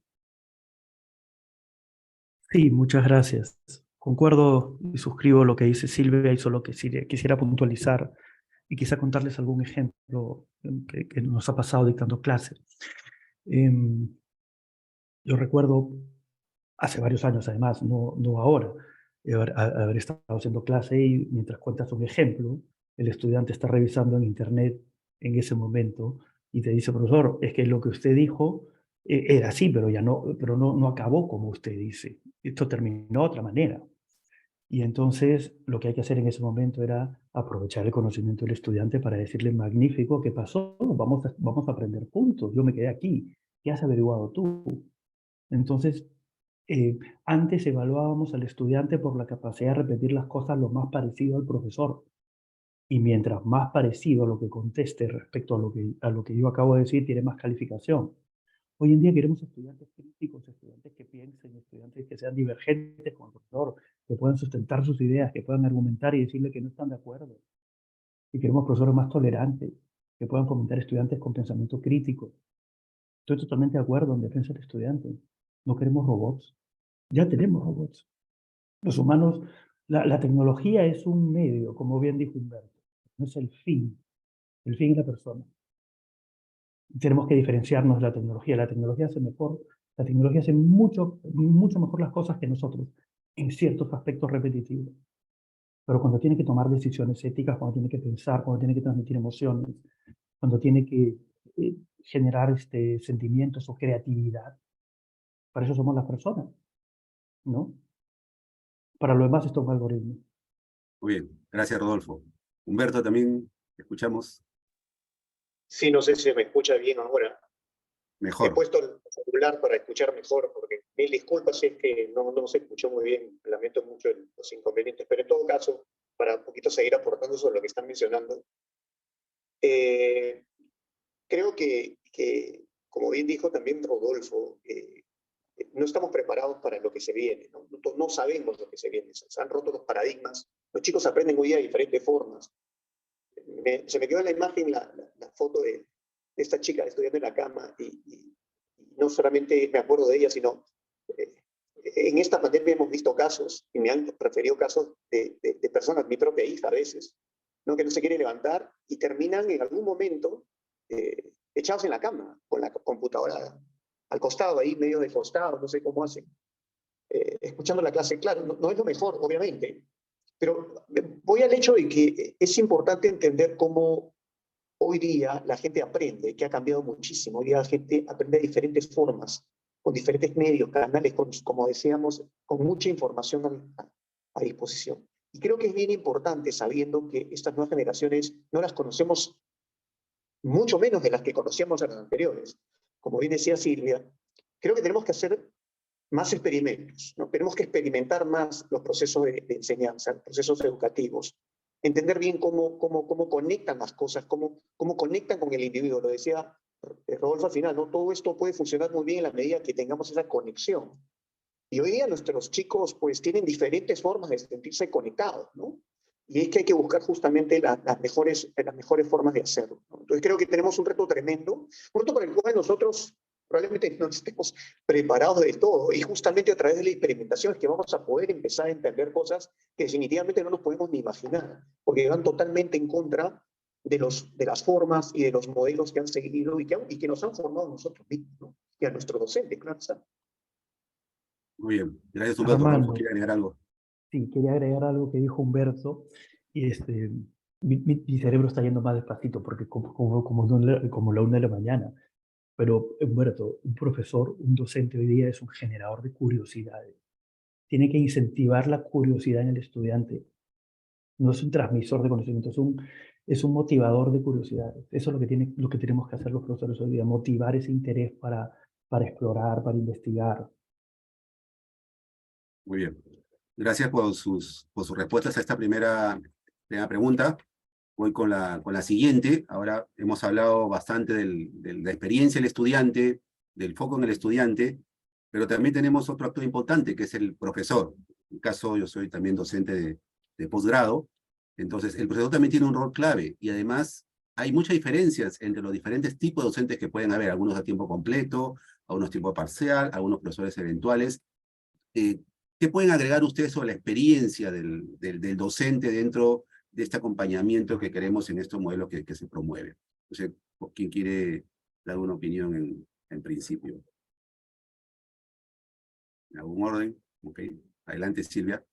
Sí, muchas gracias. Concuerdo y suscribo lo que dice Silvia, y solo que quisiera puntualizar y quizá contarles algún ejemplo que nos ha pasado dictando clase. Yo recuerdo hace varios años, además, no ahora, haber estado haciendo clase, y mientras cuentas un ejemplo, el estudiante está revisando en internet en ese momento y te dice, profesor, es que lo que usted dijo era así, pero ya no, pero no acabó como usted dice. Esto terminó de otra manera. Y entonces lo que hay que hacer en ese momento era aprovechar el conocimiento del estudiante para decirle, magnífico, ¿qué pasó? Vamos a aprender juntos. Yo me quedé aquí. ¿Qué has averiguado tú? Entonces, antes evaluábamos al estudiante por la capacidad de repetir las cosas lo más parecido al profesor. Y mientras más parecido a lo que conteste respecto a lo que yo acabo de decir, tiene más calificación. Hoy en día queremos estudiantes críticos, estudiantes que piensen, estudiantes que sean divergentes con el profesor, que puedan sustentar sus ideas, que puedan argumentar y decirle que no están de acuerdo. Y queremos profesores más tolerantes, que puedan fomentar estudiantes con pensamiento crítico. Estoy totalmente de acuerdo en defensa del estudiante. No queremos robots. Ya tenemos robots. Los humanos, la tecnología es un medio, como bien dijo Humberto. No es el fin. El fin es la persona. Tenemos que diferenciarnos de la tecnología. La tecnología hace mucho mejor las cosas que nosotros, en ciertos aspectos repetitivos. Pero cuando tiene que tomar decisiones éticas, cuando tiene que pensar, cuando tiene que transmitir emociones, cuando tiene que generar sentimientos o creatividad, para eso somos las personas, ¿no? Para lo demás, esto es un algoritmo. Muy bien, gracias Rodolfo. Humberto, también escuchamos Sí, no sé si se me escucha bien ahora. He mejor. puesto el celular para escuchar mejor, porque mil disculpas si es que no se escuchó muy bien. Lamento mucho los inconvenientes, pero en todo caso, para un poquito seguir aportando sobre lo que están mencionando, creo que, como bien dijo también Rodolfo, no estamos preparados para lo que se viene, no sabemos lo que se viene, se han roto los paradigmas, los chicos aprenden hoy día de diferentes formas. Se me quedó en la imagen la foto de esta chica estudiando en la cama y no solamente me acuerdo de ella, sino en esta pandemia hemos visto casos, y me han referido casos de personas, mi propia hija a veces, ¿no? Que no se quiere levantar y terminan en algún momento echados en la cama, con la computadora al costado, ahí medio de costado, no sé cómo hacen, escuchando la clase. Claro, no es lo mejor, obviamente, pero voy al hecho de que es importante entender cómo hoy día la gente aprende, que ha cambiado muchísimo. Hoy día la gente aprende de diferentes formas, con diferentes medios, canales, como decíamos, con mucha información a disposición. Y creo que es bien importante, sabiendo que estas nuevas generaciones no las conocemos mucho menos de las que conocíamos a las anteriores. Como bien decía Silvia, creo que tenemos que hacer más experimentos, ¿no? Tenemos que experimentar más los procesos de enseñanza, procesos educativos, entender bien cómo conectan las cosas, cómo conectan con el individuo. Lo decía Rodolfo al final, ¿no? Todo esto puede funcionar muy bien en la medida que tengamos esa conexión. Y hoy día nuestros chicos pues tienen diferentes formas de sentirse conectados, ¿no? Y es que hay que buscar justamente las mejores formas de hacerlo, ¿no? Entonces creo que tenemos un reto tremendo, un reto para el cual nosotros probablemente no estemos preparados del todo, y justamente a través de la experimentación es que vamos a poder empezar a entender cosas que definitivamente no nos podemos ni imaginar, porque van totalmente en contra de las formas y de los modelos que han seguido y que nos han formado nosotros mismos, ¿no? Y a nuestros docentes, claro está. Muy bien, gracias Humberto. Rodolfo, Armando, ¿quiere agregar algo? sí, quería agregar algo que dijo Humberto, y mi cerebro está yendo más despacito, porque como la 1 de la mañana. Pero, Humberto, un profesor, un docente hoy día es un generador de curiosidades. Tiene que incentivar la curiosidad en el estudiante. No es un transmisor de conocimiento, es un motivador de curiosidades. Eso es lo que tenemos que hacer los profesores hoy día, motivar ese interés para explorar, para investigar. Muy bien. Gracias por sus respuestas a esta primera pregunta. Voy con la siguiente. Ahora hemos hablado bastante de la experiencia del estudiante, del foco en el estudiante, pero también tenemos otro actor importante, que es el profesor. En mi caso, yo soy también docente de posgrado, entonces el profesor también tiene un rol clave, y además hay muchas diferencias entre los diferentes tipos de docentes que pueden haber, algunos a tiempo completo, algunos a tiempo parcial, algunos profesores eventuales. ¿Qué pueden agregar ustedes sobre la experiencia del docente dentro de este acompañamiento que queremos en estos modelos que se promueven? No sé, ¿quién quiere dar una opinión en principio? ¿En algún orden? Ok. Adelante, Silvia.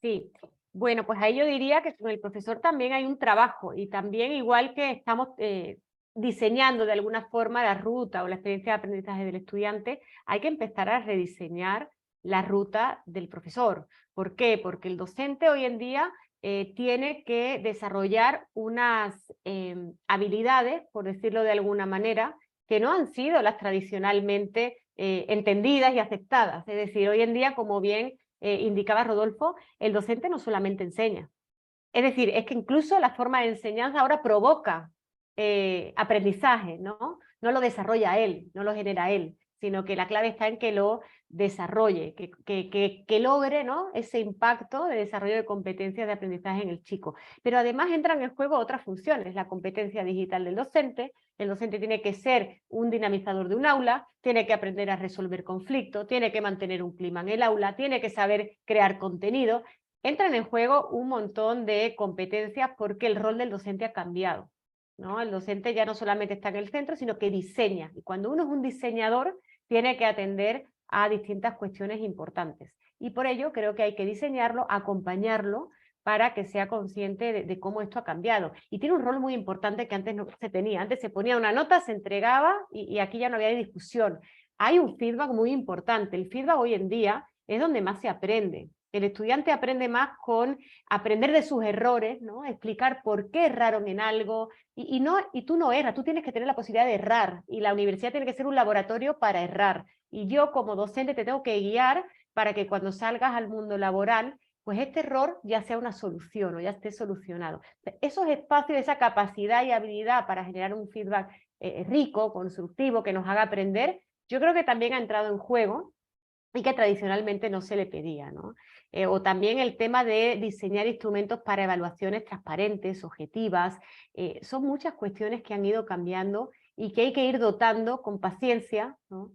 Sí, Bueno, pues ahí yo diría que con el profesor también hay un trabajo y también igual que estamos diseñando de alguna forma la ruta o la experiencia de aprendizaje del estudiante, hay que empezar a rediseñar la ruta del profesor. ¿Por qué? Porque el docente hoy en día tiene que desarrollar unas habilidades, por decirlo de alguna manera, que no han sido las tradicionalmente entendidas y aceptadas. Es decir, hoy en día, como bien indicaba Rodolfo, el docente no solamente enseña. Es decir, es que incluso la forma de enseñanza ahora provoca aprendizaje, ¿no? No lo desarrolla él, no lo genera él, sino que la clave está en que lo desarrolle, que logre, ¿no?, ese impacto de desarrollo de competencias de aprendizaje en el chico. Pero además entran en juego otras funciones, la competencia digital del docente. El docente tiene que ser un dinamizador de un aula, tiene que aprender a resolver conflictos, tiene que mantener un clima en el aula, tiene que saber crear contenido. Entran en juego un montón de competencias porque el rol del docente ha cambiado, ¿no? El docente ya no solamente está en el centro, sino que diseña. Y cuando uno es un diseñador, tiene que atender a distintas cuestiones importantes. Y por ello creo que hay que diseñarlo, acompañarlo, para que sea consciente de cómo esto ha cambiado. Y tiene un rol muy importante que antes no se tenía. Antes se ponía una nota, se entregaba y aquí ya no había discusión. Hay un feedback muy importante. El feedback hoy en día es donde más se aprende. El estudiante aprende más con aprender de sus errores, ¿no? Explicar por qué erraron en algo, y tú no erras, tú tienes que tener la posibilidad de errar, y la universidad tiene que ser un laboratorio para errar, y yo como docente te tengo que guiar para que cuando salgas al mundo laboral, pues este error ya sea una solución o ya esté solucionado. Esos espacios, esa capacidad y habilidad para generar un feedback rico, constructivo, que nos haga aprender, yo creo que también ha entrado en juego y que tradicionalmente no se le pedía, ¿no? O también el tema de diseñar instrumentos para evaluaciones transparentes, objetivas. Son muchas cuestiones que han ido cambiando y que hay que ir dotando con paciencia, ¿no?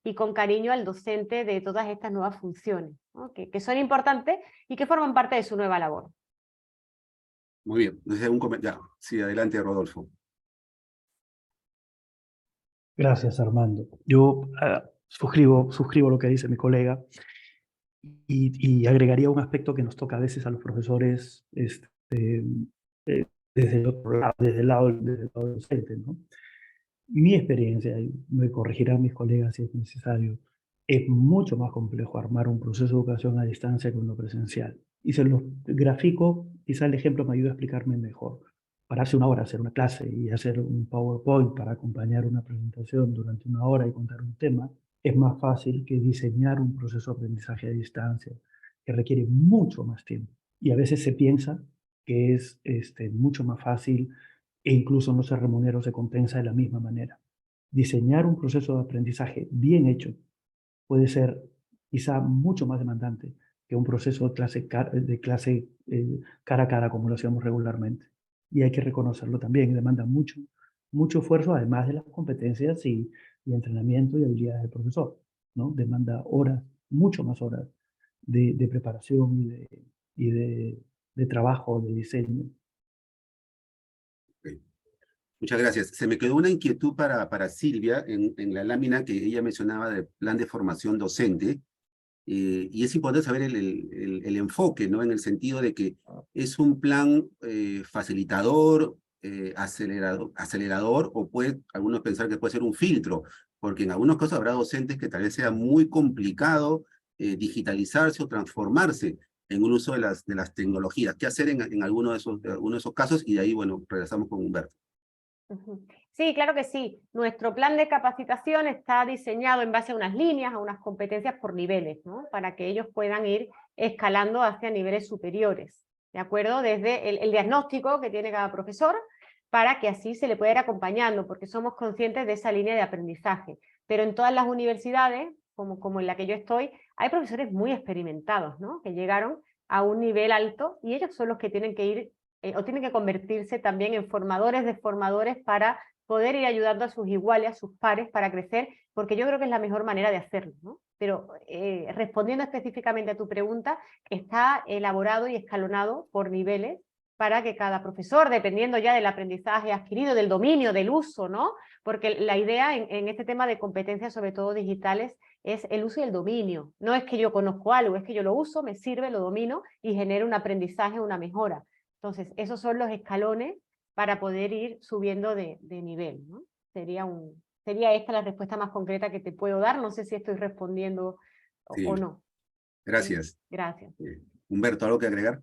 Y con cariño al docente de todas estas nuevas funciones, ¿no? que son importantes y que forman parte de su nueva labor. Muy bien, desde un comentario. Sí, adelante, Rodolfo. Gracias, Armando. Yo suscribo lo que dice mi colega y agregaría un aspecto que nos toca a veces a los profesores desde el otro lado, desde el lado docente, ¿no? Mi experiencia, y me corregirán mis colegas si es necesario, es mucho más complejo armar un proceso de educación a distancia que uno presencial. Y se los grafico, quizá el ejemplo me ayuda a explicarme mejor. Pararse una hora, hacer una clase y hacer un PowerPoint para acompañar una presentación durante una hora y contar un tema, es más fácil que diseñar un proceso de aprendizaje a distancia, que requiere mucho más tiempo. Y a veces se piensa que es mucho más fácil e incluso no se remunera o se compensa de la misma manera. Diseñar un proceso de aprendizaje bien hecho puede ser quizá mucho más demandante que un proceso de clase cara a cara como lo hacíamos regularmente. Y hay que reconocerlo también, demanda mucho esfuerzo, además de las competencias y entrenamiento y habilidades del profesor, ¿no? Demanda horas, mucho más horas de preparación y de trabajo, de diseño. Okay. Muchas gracias. Se me quedó una inquietud para Silvia en la lámina que ella mencionaba del plan de formación docente, y es importante saber el enfoque, ¿no? En el sentido de que es un plan facilitador, acelerador, o puede algunos pensar que puede ser un filtro, porque en algunos casos habrá docentes que tal vez sea muy complicado digitalizarse o transformarse en un uso de las tecnologías. ¿Qué hacer en alguno de esos casos? Y de ahí, bueno, regresamos con Humberto. Sí, claro que sí. Nuestro plan de capacitación está diseñado en base a unas líneas, a unas competencias por niveles, ¿no? Para que ellos puedan ir escalando hacia niveles superiores, ¿de acuerdo? Desde el diagnóstico que tiene cada profesor, para que así se le pueda ir acompañando, porque somos conscientes de esa línea de aprendizaje. Pero en todas las universidades, como en la que yo estoy, hay profesores muy experimentados, ¿no? Que llegaron a un nivel alto y ellos son los que tienen que ir o tienen que convertirse también en formadores de formadores para poder ir ayudando a sus iguales, a sus pares para crecer, porque yo creo que es la mejor manera de hacerlo, ¿no? Pero respondiendo específicamente a tu pregunta, está elaborado y escalonado por niveles para que cada profesor, dependiendo ya del aprendizaje adquirido, del dominio, del uso, ¿no? Porque la idea en este tema de competencias, sobre todo digitales, es el uso y el dominio. No es que yo conozco algo, es que yo lo uso, me sirve, lo domino y genero un aprendizaje, una mejora. Entonces, esos son los escalones para poder ir subiendo de nivel, ¿no? Sería esta la respuesta más concreta que te puedo dar. No sé si estoy respondiendo Sí, o no. gracias. Gracias. Humberto, ¿algo que agregar?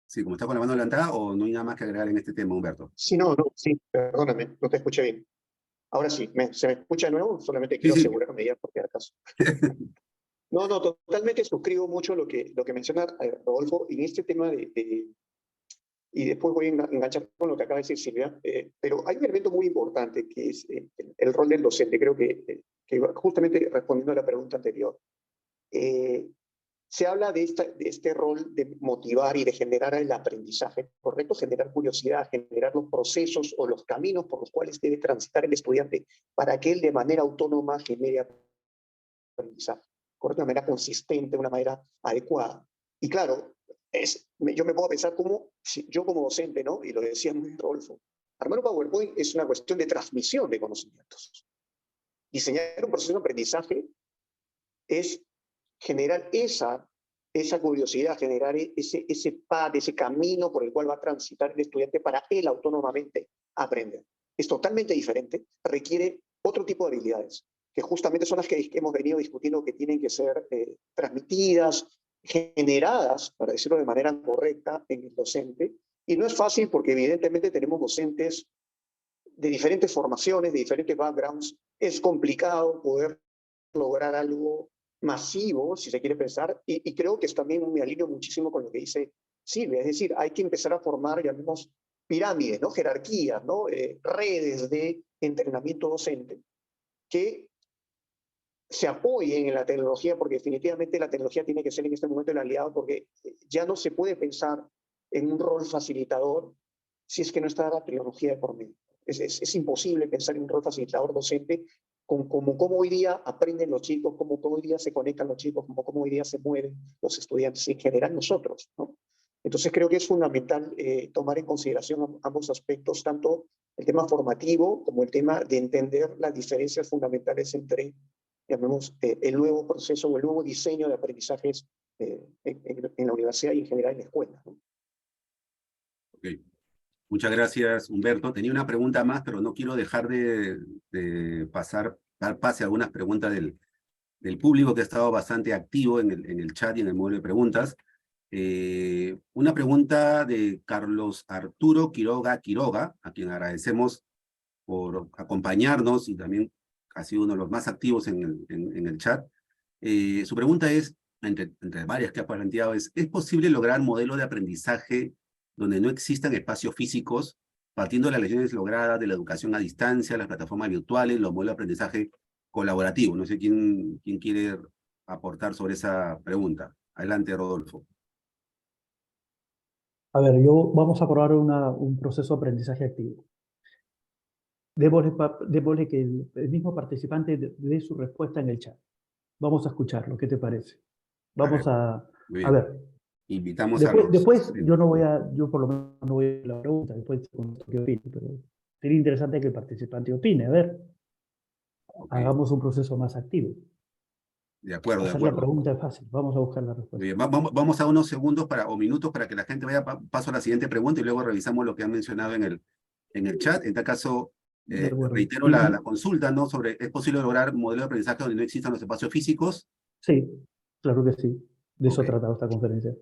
Sí, como está con la mano levantada, o no hay nada más que agregar en este tema, Humberto. Sí, sí, perdóname, no te escuché bien. Ahora sí, ¿se me escucha de nuevo? Solamente Sí, quiero sí. asegurarme ya, porque acaso. No, totalmente suscribo mucho lo que menciona Rodolfo en este tema y después voy a enganchar con lo que acaba de decir Silvia, pero hay un elemento muy importante que es el rol del docente. Creo que justamente respondiendo a la pregunta anterior, se habla de este rol de motivar y de generar el aprendizaje, ¿correcto? Generar curiosidad, generar los procesos o los caminos por los cuales debe transitar el estudiante para que él de manera autónoma genere aprendizaje, ¿correcto? De una manera consistente, de una manera adecuada. Y claro, yo me puedo pensar como, yo como docente, ¿no? Y lo decía muy Rodolfo, armar un PowerPoint es una cuestión de transmisión de conocimientos. Diseñar un proceso de aprendizaje es generar esa curiosidad, generar ese pad, ese camino por el cual va a transitar el estudiante para él autónomamente aprender. Es totalmente diferente, requiere otro tipo de habilidades, que justamente son las que hemos venido discutiendo que tienen que ser transmitidas, generadas, para decirlo de manera correcta, en el docente. Y no es fácil porque evidentemente tenemos docentes de diferentes formaciones, de diferentes backgrounds. Es complicado poder lograr algo masivo, si se quiere pensar, y creo que es también me alineo muchísimo con lo que dice Silvia, es decir, hay que empezar a formar, llamemos, pirámides, ¿no? Jerarquías, ¿no? Redes de entrenamiento docente que se apoyen en la tecnología, porque definitivamente la tecnología tiene que ser en este momento el aliado, porque ya no se puede pensar en un rol facilitador si es que no está la tecnología de por medio. Es imposible pensar en un rol facilitador docente como hoy día aprenden los chicos, como hoy día se conectan los chicos, como hoy día se mueven los estudiantes, en general nosotros, ¿no? Entonces creo que es fundamental tomar en consideración ambos aspectos, tanto el tema formativo como el tema de entender las diferencias fundamentales entre, llamemos, el nuevo proceso o el nuevo diseño de aprendizajes en la universidad y en general en la escuela, ¿no? Ok. Muchas gracias, Humberto. Tenía una pregunta más, pero no quiero dejar de dar pase a algunas preguntas del público que ha estado bastante activo en el chat y en el módulo de preguntas. Una pregunta de Carlos Arturo Quiroga, a quien agradecemos por acompañarnos y también ha sido uno de los más activos en el chat. Su pregunta es, entre varias que ha planteado, ¿es posible lograr modelo de aprendizaje donde no existan espacios físicos, partiendo de las lecciones logradas de la educación a distancia, las plataformas virtuales, los modelos de aprendizaje colaborativo? No sé quién quiere aportar sobre esa pregunta. Adelante, Rodolfo. A ver, vamos a probar un proceso de aprendizaje activo. Démosle que el mismo participante dé su respuesta en el chat. Vamos a escucharlo, ¿qué te parece? Vamos a ver. Invitamos a los... Después yo por lo menos no voy a la pregunta, después qué opino, pero sería interesante que el participante opine. A ver, hagamos un proceso más activo. De acuerdo, Hacer la pregunta es fácil, vamos a buscar la respuesta. Bien, vamos a unos segundos o minutos para que la gente vaya paso a la siguiente pregunta y luego revisamos lo que han mencionado en el chat. En tal caso, reitero la consulta, ¿no? Sobre, ¿es posible lograr modelo de aprendizaje donde no existan los espacios físicos? Sí, claro que sí. De eso ha tratado esta conferencia.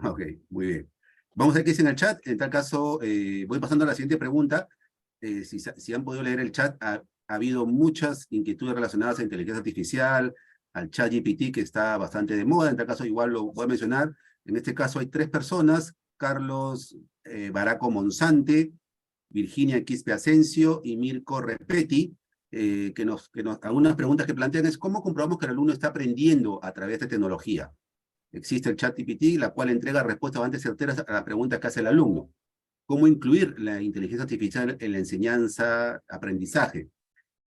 Ok, muy bien. Vamos a ver qué dice en el chat. En tal caso, voy pasando a la siguiente pregunta. Si han podido leer el chat, ha habido muchas inquietudes relacionadas a inteligencia artificial, al ChatGPT, que está bastante de moda. En tal caso, igual lo voy a mencionar. En este caso hay 3 personas: Carlos Baraco Monsante, Virginia Quispe Asensio y Mirko Repetti, algunas preguntas que plantean es: ¿cómo comprobamos que el alumno está aprendiendo a través de tecnología? Existe el ChatGPT, la cual entrega respuestas bastante certeras a las preguntas que hace el alumno. ¿Cómo incluir la inteligencia artificial en la enseñanza, aprendizaje?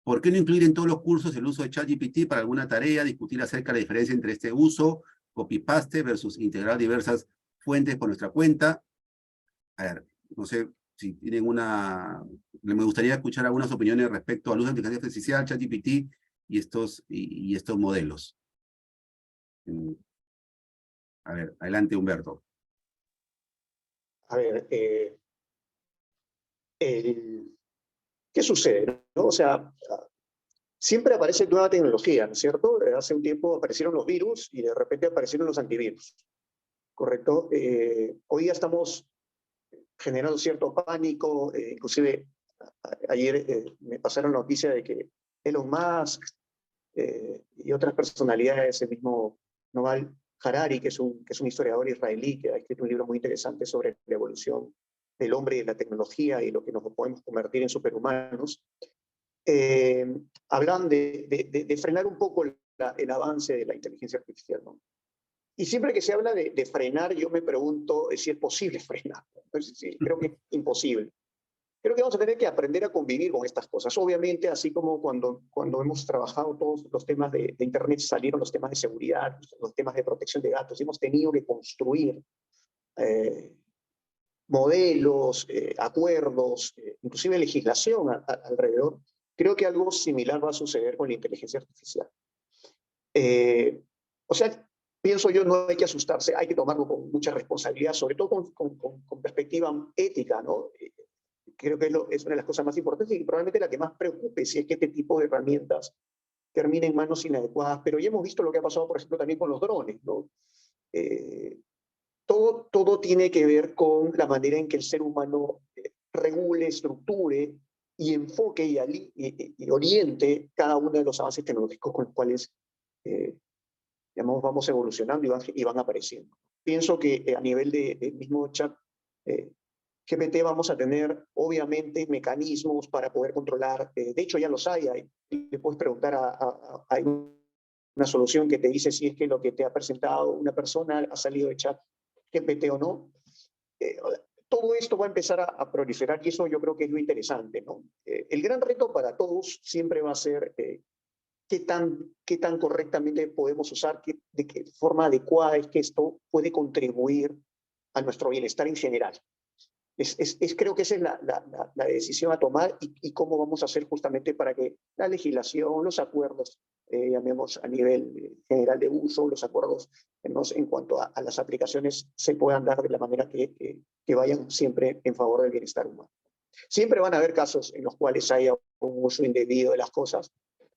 ¿Por qué no incluir en todos los cursos el uso de ChatGPT para alguna tarea, discutir acerca de la diferencia entre este uso, copy-paste versus integrar diversas fuentes por nuestra cuenta? A ver, no sé, si tienen me gustaría escuchar algunas opiniones respecto al uso de inteligencia artificial, ChatGPT y estos modelos. A ver, adelante, Humberto. A ver, ¿qué sucede, no? O sea, siempre aparece nueva tecnología, ¿no es cierto? Hace un tiempo aparecieron los virus y de repente aparecieron los antivirus, ¿correcto? Hoy ya estamos generando cierto pánico, inclusive ayer me pasaron la noticia de que Elon Musk y otras personalidades, el mismo Noval Harari, que es un historiador israelí que ha escrito un libro muy interesante sobre la evolución del hombre y de la tecnología y lo que nos podemos convertir en superhumanos, hablan de frenar un poco el avance de la inteligencia artificial, ¿no? Y siempre que se habla de frenar, yo me pregunto si es posible frenar. Entonces, sí, creo que es imposible. Creo que vamos a tener que aprender a convivir con estas cosas. Obviamente, así como cuando hemos trabajado todos los temas de Internet, salieron los temas de seguridad, los temas de protección de datos, hemos tenido que construir modelos, acuerdos, inclusive legislación alrededor. Creo que algo similar va a suceder con la inteligencia artificial. O sea, pienso yo, no hay que asustarse, hay que tomarlo con mucha responsabilidad, sobre todo con perspectiva ética, ¿no? Creo que es una de las cosas más importantes y probablemente la que más preocupe si es que este tipo de herramientas termina en manos inadecuadas. Pero ya hemos visto lo que ha pasado, por ejemplo, también con los drones, ¿no? Todo tiene que ver con la manera en que el ser humano regule, estructure y enfoque y oriente cada uno de los avances tecnológicos con los cuales digamos, vamos evolucionando y van apareciendo. Pienso que a nivel del mismo chat GPT vamos a tener, obviamente, mecanismos para poder controlar. De hecho, ya los hay. Le puedes preguntar hay una solución que te dice si es que lo que te ha presentado una persona ha salido de chat GPT o no. Todo esto va a empezar a proliferar y eso yo creo que es lo interesante, ¿no? El gran reto para todos siempre va a ser qué tan correctamente podemos usar, de qué forma adecuada es que esto puede contribuir a nuestro bienestar en general. Creo que esa es la decisión a tomar y cómo vamos a hacer justamente para que la legislación, los acuerdos, llamemos a nivel general de uso, los acuerdos en cuanto a las aplicaciones se puedan dar de la manera que vayan siempre en favor del bienestar humano. Siempre van a haber casos en los cuales haya un uso indebido de las cosas,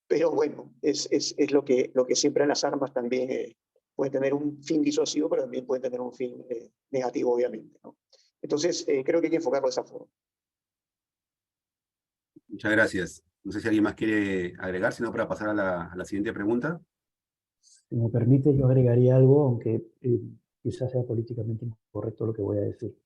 pero bueno, es lo que siempre en las armas también puede tener un fin disuasivo, pero también puede tener un fin negativo, obviamente, ¿no? Entonces, creo que hay que enfocarlo de esa forma. Muchas gracias. No sé si alguien más quiere agregar, sino para pasar a la siguiente pregunta. Si me permite, yo agregaría algo, aunque quizás sea políticamente incorrecto lo que voy a decir.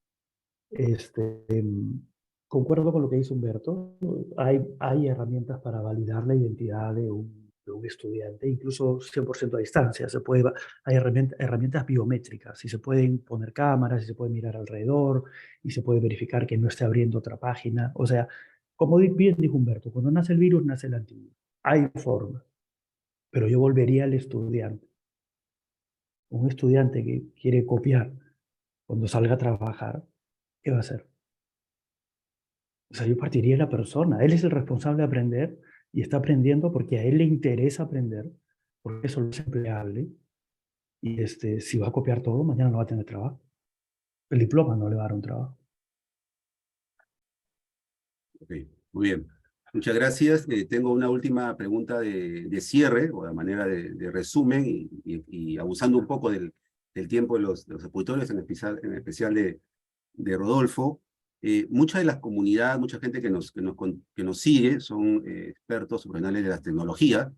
Concuerdo con lo que dice Humberto. Hay herramientas para validar la identidad de un estudiante, incluso 100% a distancia. Hay herramientas biométricas y se pueden poner cámaras y se puede mirar alrededor y se puede verificar que no esté abriendo otra página. O sea, como bien dijo Humberto, cuando nace el virus, nace el antivirus. Hay forma. Pero yo volvería al estudiante. Un estudiante que quiere copiar cuando salga a trabajar, ¿qué va a hacer? O sea, yo partiría de la persona. Él es el responsable de aprender y está aprendiendo porque a él le interesa aprender, porque eso lo es empleable. Y si va a copiar todo, mañana no va a tener trabajo. El diploma no le va a dar un trabajo. Ok, muy bien. Muchas gracias. Tengo una última pregunta de cierre, o de manera de resumen, y abusando un poco del tiempo de los expositores, en especial de Rodolfo. Mucha de la comunidad, mucha gente que nos sigue son expertos profesionales de las tecnologías,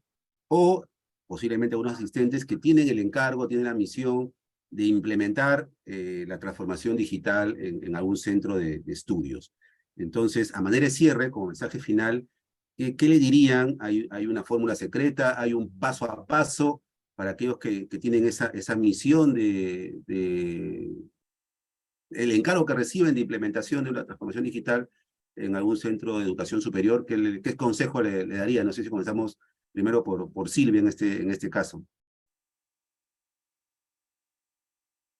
o posiblemente algunos asistentes que tienen el encargo, tienen la misión de implementar la transformación digital en algún centro de estudios. Entonces, a manera de cierre, como mensaje final, ¿qué le dirían? ¿Hay una fórmula secreta? ¿Hay un paso a paso para aquellos que tienen esa misión el encargo que reciben de implementación de una transformación digital en algún centro de educación superior? ¿Qué consejo le daría? No sé si comenzamos primero por Silvia en este caso.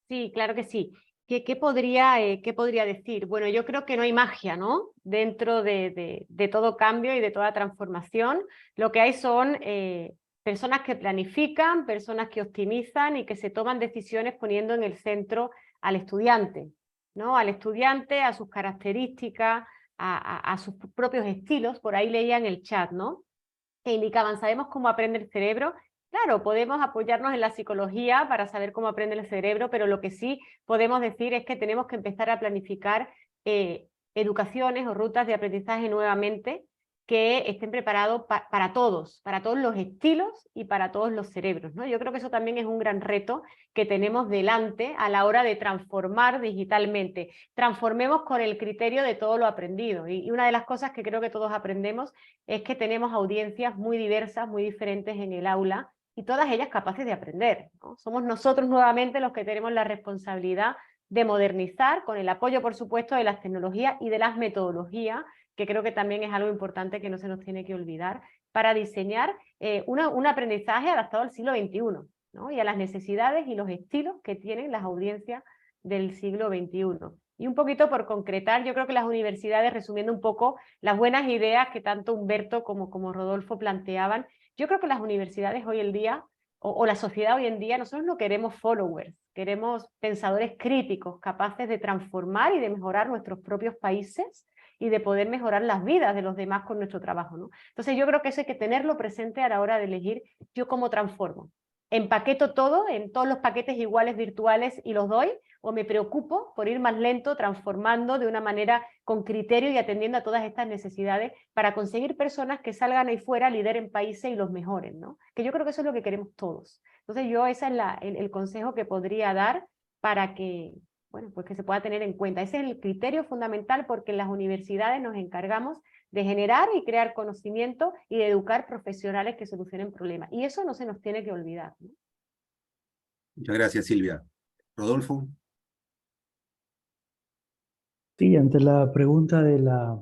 Sí, claro que sí. ¿Qué podría decir? Bueno, yo creo que no hay magia, ¿no? Dentro de todo cambio y de toda transformación. Lo que hay son personas que planifican, personas que optimizan y que se toman decisiones poniendo en el centro al estudiante, ¿no? Al estudiante, a sus características, a sus propios estilos. Por ahí leía en el chat, ¿no? Que indicaban, ¿sabemos cómo aprende el cerebro? Claro, podemos apoyarnos en la psicología para saber cómo aprende el cerebro, pero lo que sí podemos decir es que tenemos que empezar a planificar educaciones o rutas de aprendizaje nuevamente que estén preparados para todos los estilos y para todos los cerebros, ¿no? Yo creo que eso también es un gran reto que tenemos delante a la hora de transformar digitalmente. Transformemos con el criterio de todo lo aprendido. Y una de las cosas que creo que todos aprendemos es que tenemos audiencias muy diversas, muy diferentes en el aula, y todas ellas capaces de aprender, ¿no? Somos nosotros nuevamente los que tenemos la responsabilidad de modernizar, con el apoyo, por supuesto, de las tecnologías y de las metodologías, que creo que también es algo importante que no se nos tiene que olvidar, para diseñar un aprendizaje adaptado al siglo XXI, ¿no? Y a las necesidades y los estilos que tienen las audiencias del siglo XXI. Y un poquito por concretar, yo creo que las universidades, resumiendo un poco las buenas ideas que tanto Humberto como Rodolfo planteaban, yo creo que las universidades hoy en día, o la sociedad hoy en día, nosotros no queremos followers, queremos pensadores críticos, capaces de transformar y de mejorar nuestros propios países y de poder mejorar las vidas de los demás con nuestro trabajo, ¿no? Entonces yo creo que eso hay que tenerlo presente a la hora de elegir yo cómo transformo. ¿Empaqueto todo en todos los paquetes iguales virtuales y los doy? ¿O me preocupo por ir más lento, transformando de una manera con criterio y atendiendo a todas estas necesidades para conseguir personas que salgan ahí fuera, lideren países y los mejoren, ¿no? Que yo creo que eso es lo que queremos todos. Entonces yo ese es el consejo que podría dar para que, bueno, pues que se pueda tener en cuenta. Ese es el criterio fundamental, porque en las universidades nos encargamos de generar y crear conocimiento y de educar profesionales que solucionen problemas. Y eso no se nos tiene que olvidar, ¿no? Muchas gracias, Silvia. Rodolfo. Sí, ante la pregunta de la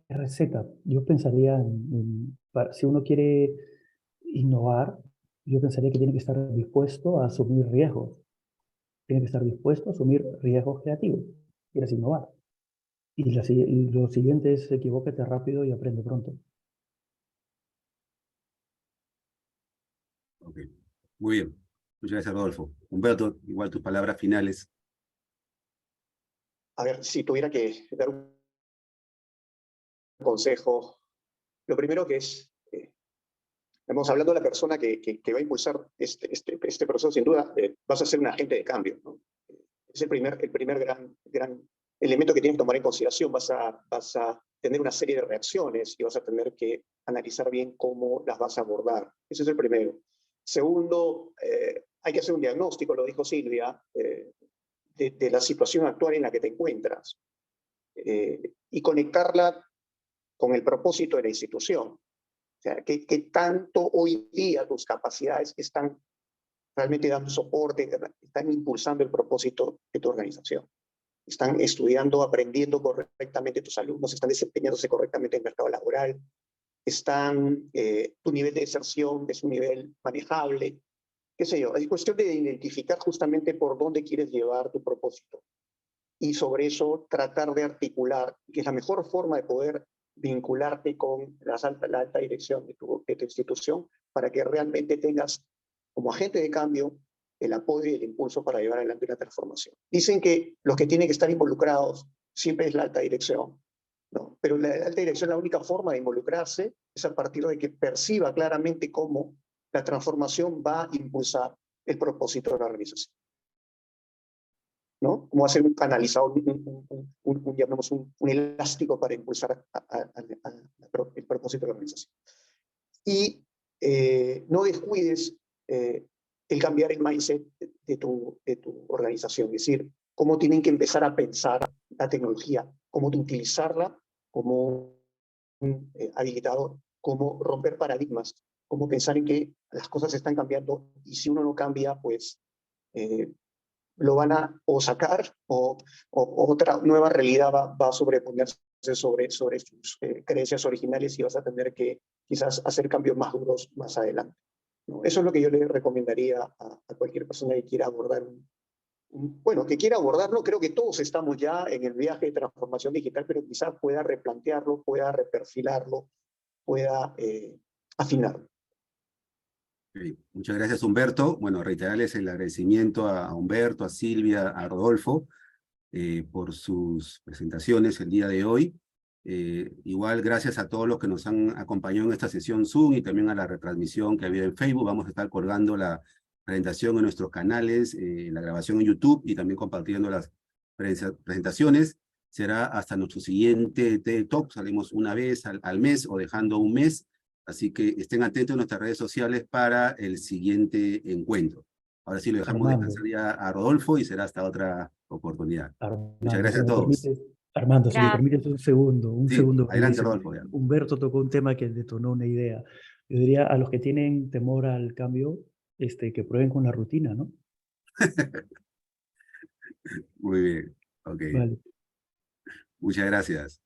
receta, yo pensaría si uno quiere innovar, yo pensaría que tiene que estar dispuesto a asumir riesgos. Tiene que estar dispuesto a asumir riesgos creativos. Quieres innovar. Y lo siguiente es equivócate rápido y aprende pronto. Ok, muy bien. Muchas gracias, Rodolfo. Humberto, igual tus palabras finales. A ver, si tuviera que dar un consejo, lo primero que es, estamos hablando de la persona que va a impulsar este proceso, sin duda, vas a ser un agente de cambio, ¿no? Es el primer gran elemento que tienes que tomar en consideración. Vas a tener una serie de reacciones y vas a tener que analizar bien cómo las vas a abordar. Ese es el primero. Segundo, hay que hacer un diagnóstico, lo dijo Silvia, de la situación actual en la que te encuentras y conectarla con el propósito de la institución. O sea, ¿qué tanto hoy día tus capacidades están realmente dando soporte, están impulsando el propósito de tu organización? ¿Están estudiando, aprendiendo correctamente tus alumnos? ¿Están desempeñándose correctamente en el mercado laboral? ¿Tu nivel de deserción es un nivel manejable? ¿Qué sé yo? Es cuestión de identificar justamente por dónde quieres llevar tu propósito. Y sobre eso tratar de articular, que es la mejor forma de poder vincularte con la alta dirección de tu institución, para que realmente tengas como agente de cambio el apoyo y el impulso para llevar adelante una transformación. Dicen que los que tienen que estar involucrados siempre es la alta dirección, ¿no? Pero la alta dirección, la única forma de involucrarse es a partir de que perciba claramente cómo la transformación va a impulsar el propósito de la organización, ¿no? Como hacer un canalizador, llamemos un elástico para impulsar el propósito de la organización. Y no descuides el cambiar el mindset de tu organización, es decir, cómo tienen que empezar a pensar la tecnología, cómo utilizarla como un habilitador, cómo romper paradigmas, cómo pensar en que las cosas están cambiando y si uno no cambia, pues lo van a o sacar o otra nueva realidad va a sobreponerse sobre sus creencias originales y vas a tener que quizás hacer cambios más duros más adelante, ¿no? Eso es lo que yo le recomendaría a cualquier persona que quiera abordar bueno, que quiera abordarlo. Creo que todos estamos ya en el viaje de transformación digital, pero quizás pueda replantearlo, pueda reperfilarlo, pueda afinarlo. Ok, muchas gracias, Humberto. Bueno, reiterarles el agradecimiento a Humberto, a Silvia, a Rodolfo, por sus presentaciones el día de hoy. Igual gracias a todos los que nos han acompañado en esta sesión Zoom y también a la retransmisión que ha habido en Facebook. Vamos a estar colgando la presentación en nuestros canales, la grabación en YouTube y también compartiendo las presentaciones. Será hasta nuestro siguiente TED Talk. Salimos una vez al mes o dejando un mes. Así que estén atentos a nuestras redes sociales para el siguiente encuentro. Ahora sí lo dejamos Armando. descansar ya a Rodolfo y será hasta otra oportunidad. Armando, Muchas gracias a si me todos. Armando, si me Gracias. permites un segundo, Sí, porque adelante, Rodolfo. Ya. Humberto tocó un tema que detonó una idea. Yo diría a los que tienen temor al cambio, que prueben con la rutina, ¿no? Muy bien. Ok. Vale. Muchas gracias.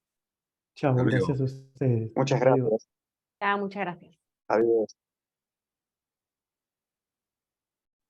Chao, Hasta luego. gracias a ustedes. Muchas Adiós. gracias. Muchas gracias. Adiós.